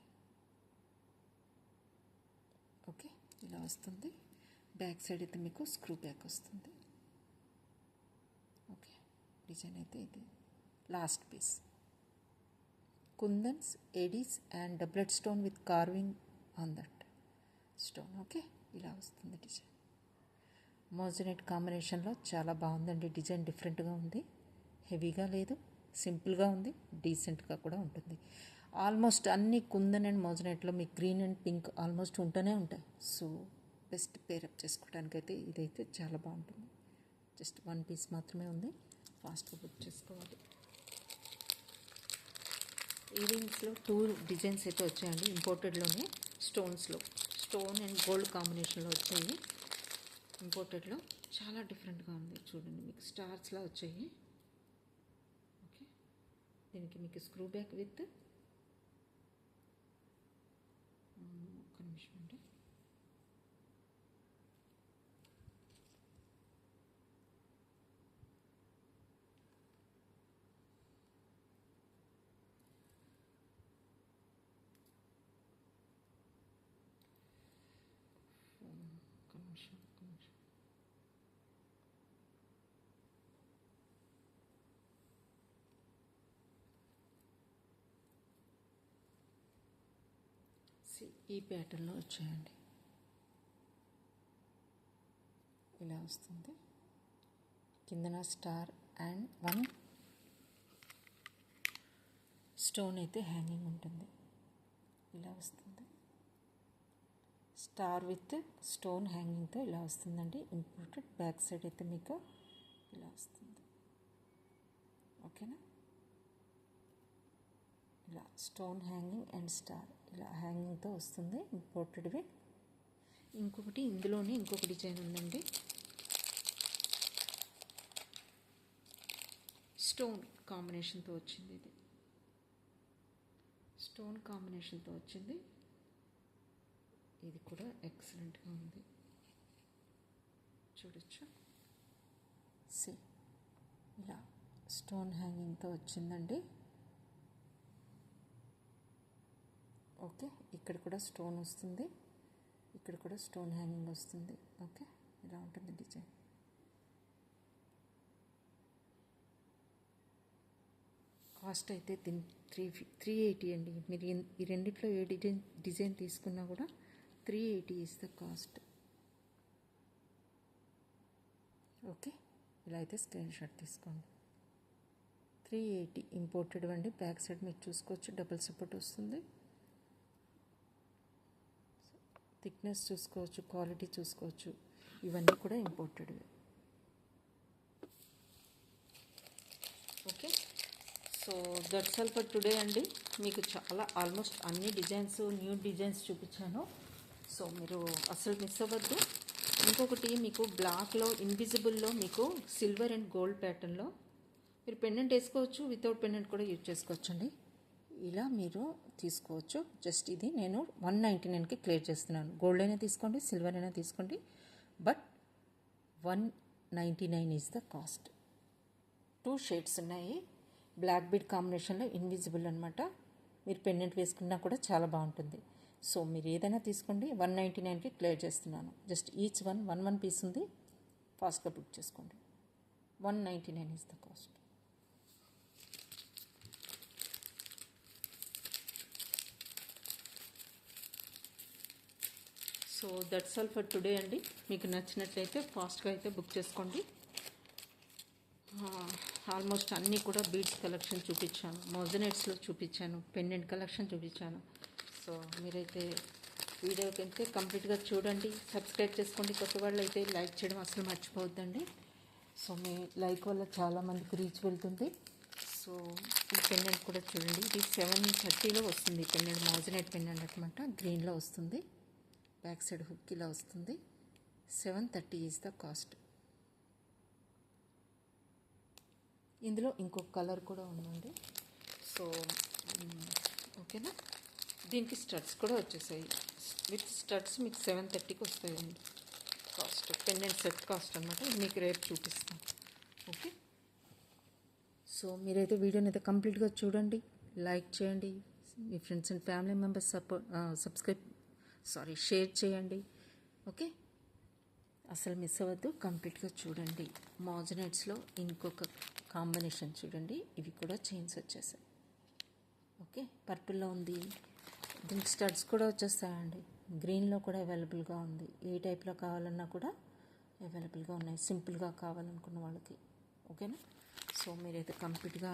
ఓకే, ఇలా వస్తుంది. బ్యాక్ సైడ్ అయితే మీకు స్క్రూ బ్యాక్ వస్తుంది. ఓకే, డిజైన్ అయితే ఇది last piece. Kundans, ADs and double stone with carving on that stone. Okay, ఇలా వస్తుంది డిజైన్. మోజనైట్ కాంబినేషన్లో చాలా బాగుందండి. డిజైన్ డిఫరెంట్గా ఉంది, హెవీగా లేదు, సింపుల్గా ఉంది, డీసెంట్గా కూడా ఉంటుంది. ఆల్మోస్ట్ అన్ని కుందన్ అండ్ మోజనైట్లో మీకు గ్రీన్ అండ్ పింక్ ఆల్మోస్ట్ ఉంటూనే ఉంటాయి. సో బెస్ట్ పేరప్ చేసుకోవడానికైతే ఇదైతే చాలా బాగుంటుంది. జస్ట్ 1 పీస్ మాత్రమే ఉంది, ఫాస్ట్గా బుక్ చేసుకోవాలి. ఇయరింగ్స్లో 2 డిజైన్స్ అయితే వచ్చాయండి. ఇంపోర్టెడ్లోనే స్టోన్స్లో స్టోన్ అండ్ గోల్డ్ కాంబినేషన్లో వచ్చాయి. ఇంపోర్టెడ్లో చాలా డిఫరెంట్గా ఉంది. చూడండి, మీకు స్టార్స్లా వచ్చాయి. ఓకే, దీనికి మీకు స్క్రూ బ్యాక్ విత్ ఒక్క నిమిషం అండి. ఈ ప్యాటర్న్లో వచ్చాయండి. ఇలా వస్తుంది. కిందన స్టార్ అండ్ 1 స్టోన్ అయితే హ్యాంగింగ్ ఉంటుంది. ఇలా వస్తుంది. స్టార్ విత్ స్టోన్ హ్యాంగింగ్తో ఇలా వస్తుందండి. ఇంపోర్టెడ్ బ్యాక్ సైడ్ అయితే మీకు ఇలా వస్తుంది. ఓకేనా, ఇలా స్టోన్ హ్యాంగింగ్ అండ్ స్టార్ ఇలా హ్యాంగింగ్తో వస్తుంది ఇంపోర్టెడ్వి. ఇంకొకటి ఇందులోనే ఇంకొక డిజైన్ ఉందండి. స్టోన్ కాంబినేషన్తో వచ్చింది. ఇది స్టోన్ కాంబినేషన్తో వచ్చింది. ఇది కూడా ఎక్సలెంట్గా ఉంది, చూడొచ్చు. ఇలా స్టోన్ హ్యాంగింగ్తో వచ్చిందండి. ఓకే, ఇక్కడ కూడా స్టోన్ వస్తుంది, ఇక్కడ కూడా స్టోన్ హ్యాంగింగ్ వస్తుంది. ఓకే, ఇలా ఉంటుంది డిజైన్. కాస్ట్ అయితే 380 అండి. మీరు ఈ రెండిట్లో ఏ డిజైన్ తీసుకున్నా కూడా 380 ఇస్ ద కాస్ట్. ఓకే, ఇలా అయితే స్క్రీన్ షాట్ తీసుకోండి. 380 ఇంపోర్టెడ్ అండి. బ్యాక్ సైడ్ మీరు చూసుకోవచ్చు, డబుల్ సపోర్ట్ వస్తుంది. థిక్నెస్ చూసుకోవచ్చు, క్వాలిటీ చూసుకోవచ్చు, ఇవన్నీ కూడా ఇంపోర్టెడ్వే. Okay, so that's all for today అండి. మీకు చాలా ఆల్మోస్ట్ అన్ని డిజైన్స్, న్యూ డిజైన్స్ చూపించాను. సో మీరు అసలు మిస్ అవ్వద్దు. ఇంకొకటి మీకు బ్లాక్లో ఇన్విజిబుల్లో మీకు సిల్వర్ అండ్ గోల్డ్ ప్యాటర్న్లో మీరు పెండెంట్ వేసుకోవచ్చు, వితౌట్ పెండెంట్ కూడా యూజ్ చేసుకోవచ్చు అండి. ఇలా మీరు తీసుకోవచ్చు. జస్ట్ ఇది నేను 199కి క్లియర్ చేస్తున్నాను. గోల్డ్ అయినా తీసుకోండి, సిల్వర్ అయినా తీసుకోండి, but 199 is the cost. 2 shades ఉన్నాయి. బ్లాక్ బీడ్ కాంబినేషన్లో ఇన్విజిబుల్ అనమాట. మీరు పెండెంట్ వేసుకున్నా కూడా చాలా బాగుంటుంది. సో మీరు ఏదైనా తీసుకోండి, 199కి క్లియర్ చేస్తున్నాను. జస్ట్ ఈచ్ వన్ పీస్ ఉంది, ఫాస్ట్గా బుక్ చేసుకోండి. 199 is the cost. So that's all for today అండి. మీకు నచ్చినట్లయితే ఫాస్ట్గా అయితే బుక్ చేసుకోండి. ఆల్మోస్ట్ అన్నీ కూడా బీడ్స్ కలెక్షన్ చూపించాను, మోజనెట్స్లో చూపించాను, పెండెంట్ కలెక్షన్ చూపించాను. సో మీరైతే వీడియోకి అయితే కంప్లీట్గా చూడండి, సబ్స్క్రైబ్ చేసుకోండి. కొత్త వాళ్ళు అయితే లైక్ చేయడం అసలు మర్చిపోవద్దండి. సో మీ లైక్ వల్ల చాలామందికి రీచ్ వెళ్తుంది. సో ఈ పెండెంట్ కూడా చూడండి, ఇది 730లో వస్తుంది. పెండెంట్ మోజనెట్ పెండెంట్ అనమాట, గ్రీన్లో వస్తుంది. బ్యాక్ సైడ్ హుక్ ఇలా వస్తుంది. 730 ఈజ్ ద కాస్ట్. ఇందులో ఇంకొక కలర్ కూడా ఉందండి. సో ఓకేనా, దీనికి స్టడ్స్ కూడా వచ్చేసాయి. విత్ స్టడ్స్ మీకు 730కి వస్తాయండి కాస్ట్. పెండెంట్ సెట్ కాస్ట్ అనమాట. ఇది మీకు రేపు చూపిస్తాం. ఓకే, సో మీరైతే వీడియోని అయితే కంప్లీట్గా చూడండి, లైక్ చేయండి, మీ friends and family members share చేయండి. ఓకే, అసలు మిస్ అవ్వద్దు, కంప్లీట్గా చూడండి. మోజనైట్స్లో ఇంకొక కాంబినేషన్ చూడండి, ఇవి కూడా చైన్స్ వచ్చేసాయి. ఓకే, పర్పుల్లో ఉంది, దీనికి స్టడ్స్ కూడా వచ్చేస్తాయండి. గ్రీన్లో కూడా అవైలబుల్గా ఉంది. ఏ టైప్లో కావాలన్నా కూడా అవైలబుల్గా ఉన్నాయి, సింపుల్గా కావాలనుకున్న వాళ్ళకి. ఓకేనా, సో మీరైతే కంప్లీట్గా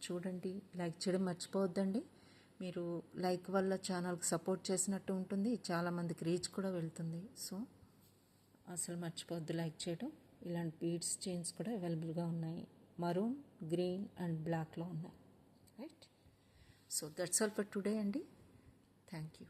చూడండి, లైక్ చేయడం మర్చిపోవద్దండి. మీరు లైక్ వల్ల ఛానల్కి సపోర్ట్ చేసినట్టు ఉంటుంది, చాలామందికి రీచ్ కూడా వెళ్తుంది. సో అసలు మర్చిపోవద్దు లైక్ చేయడం. ఇలాంటి బీడ్స్ చైన్స్ కూడా అవైలబుల్గా ఉన్నాయి, మరూన్, గ్రీన్ అండ్ బ్లాక్లో ఉన్నాయి. Right, so that's all for today అండి. Thank you.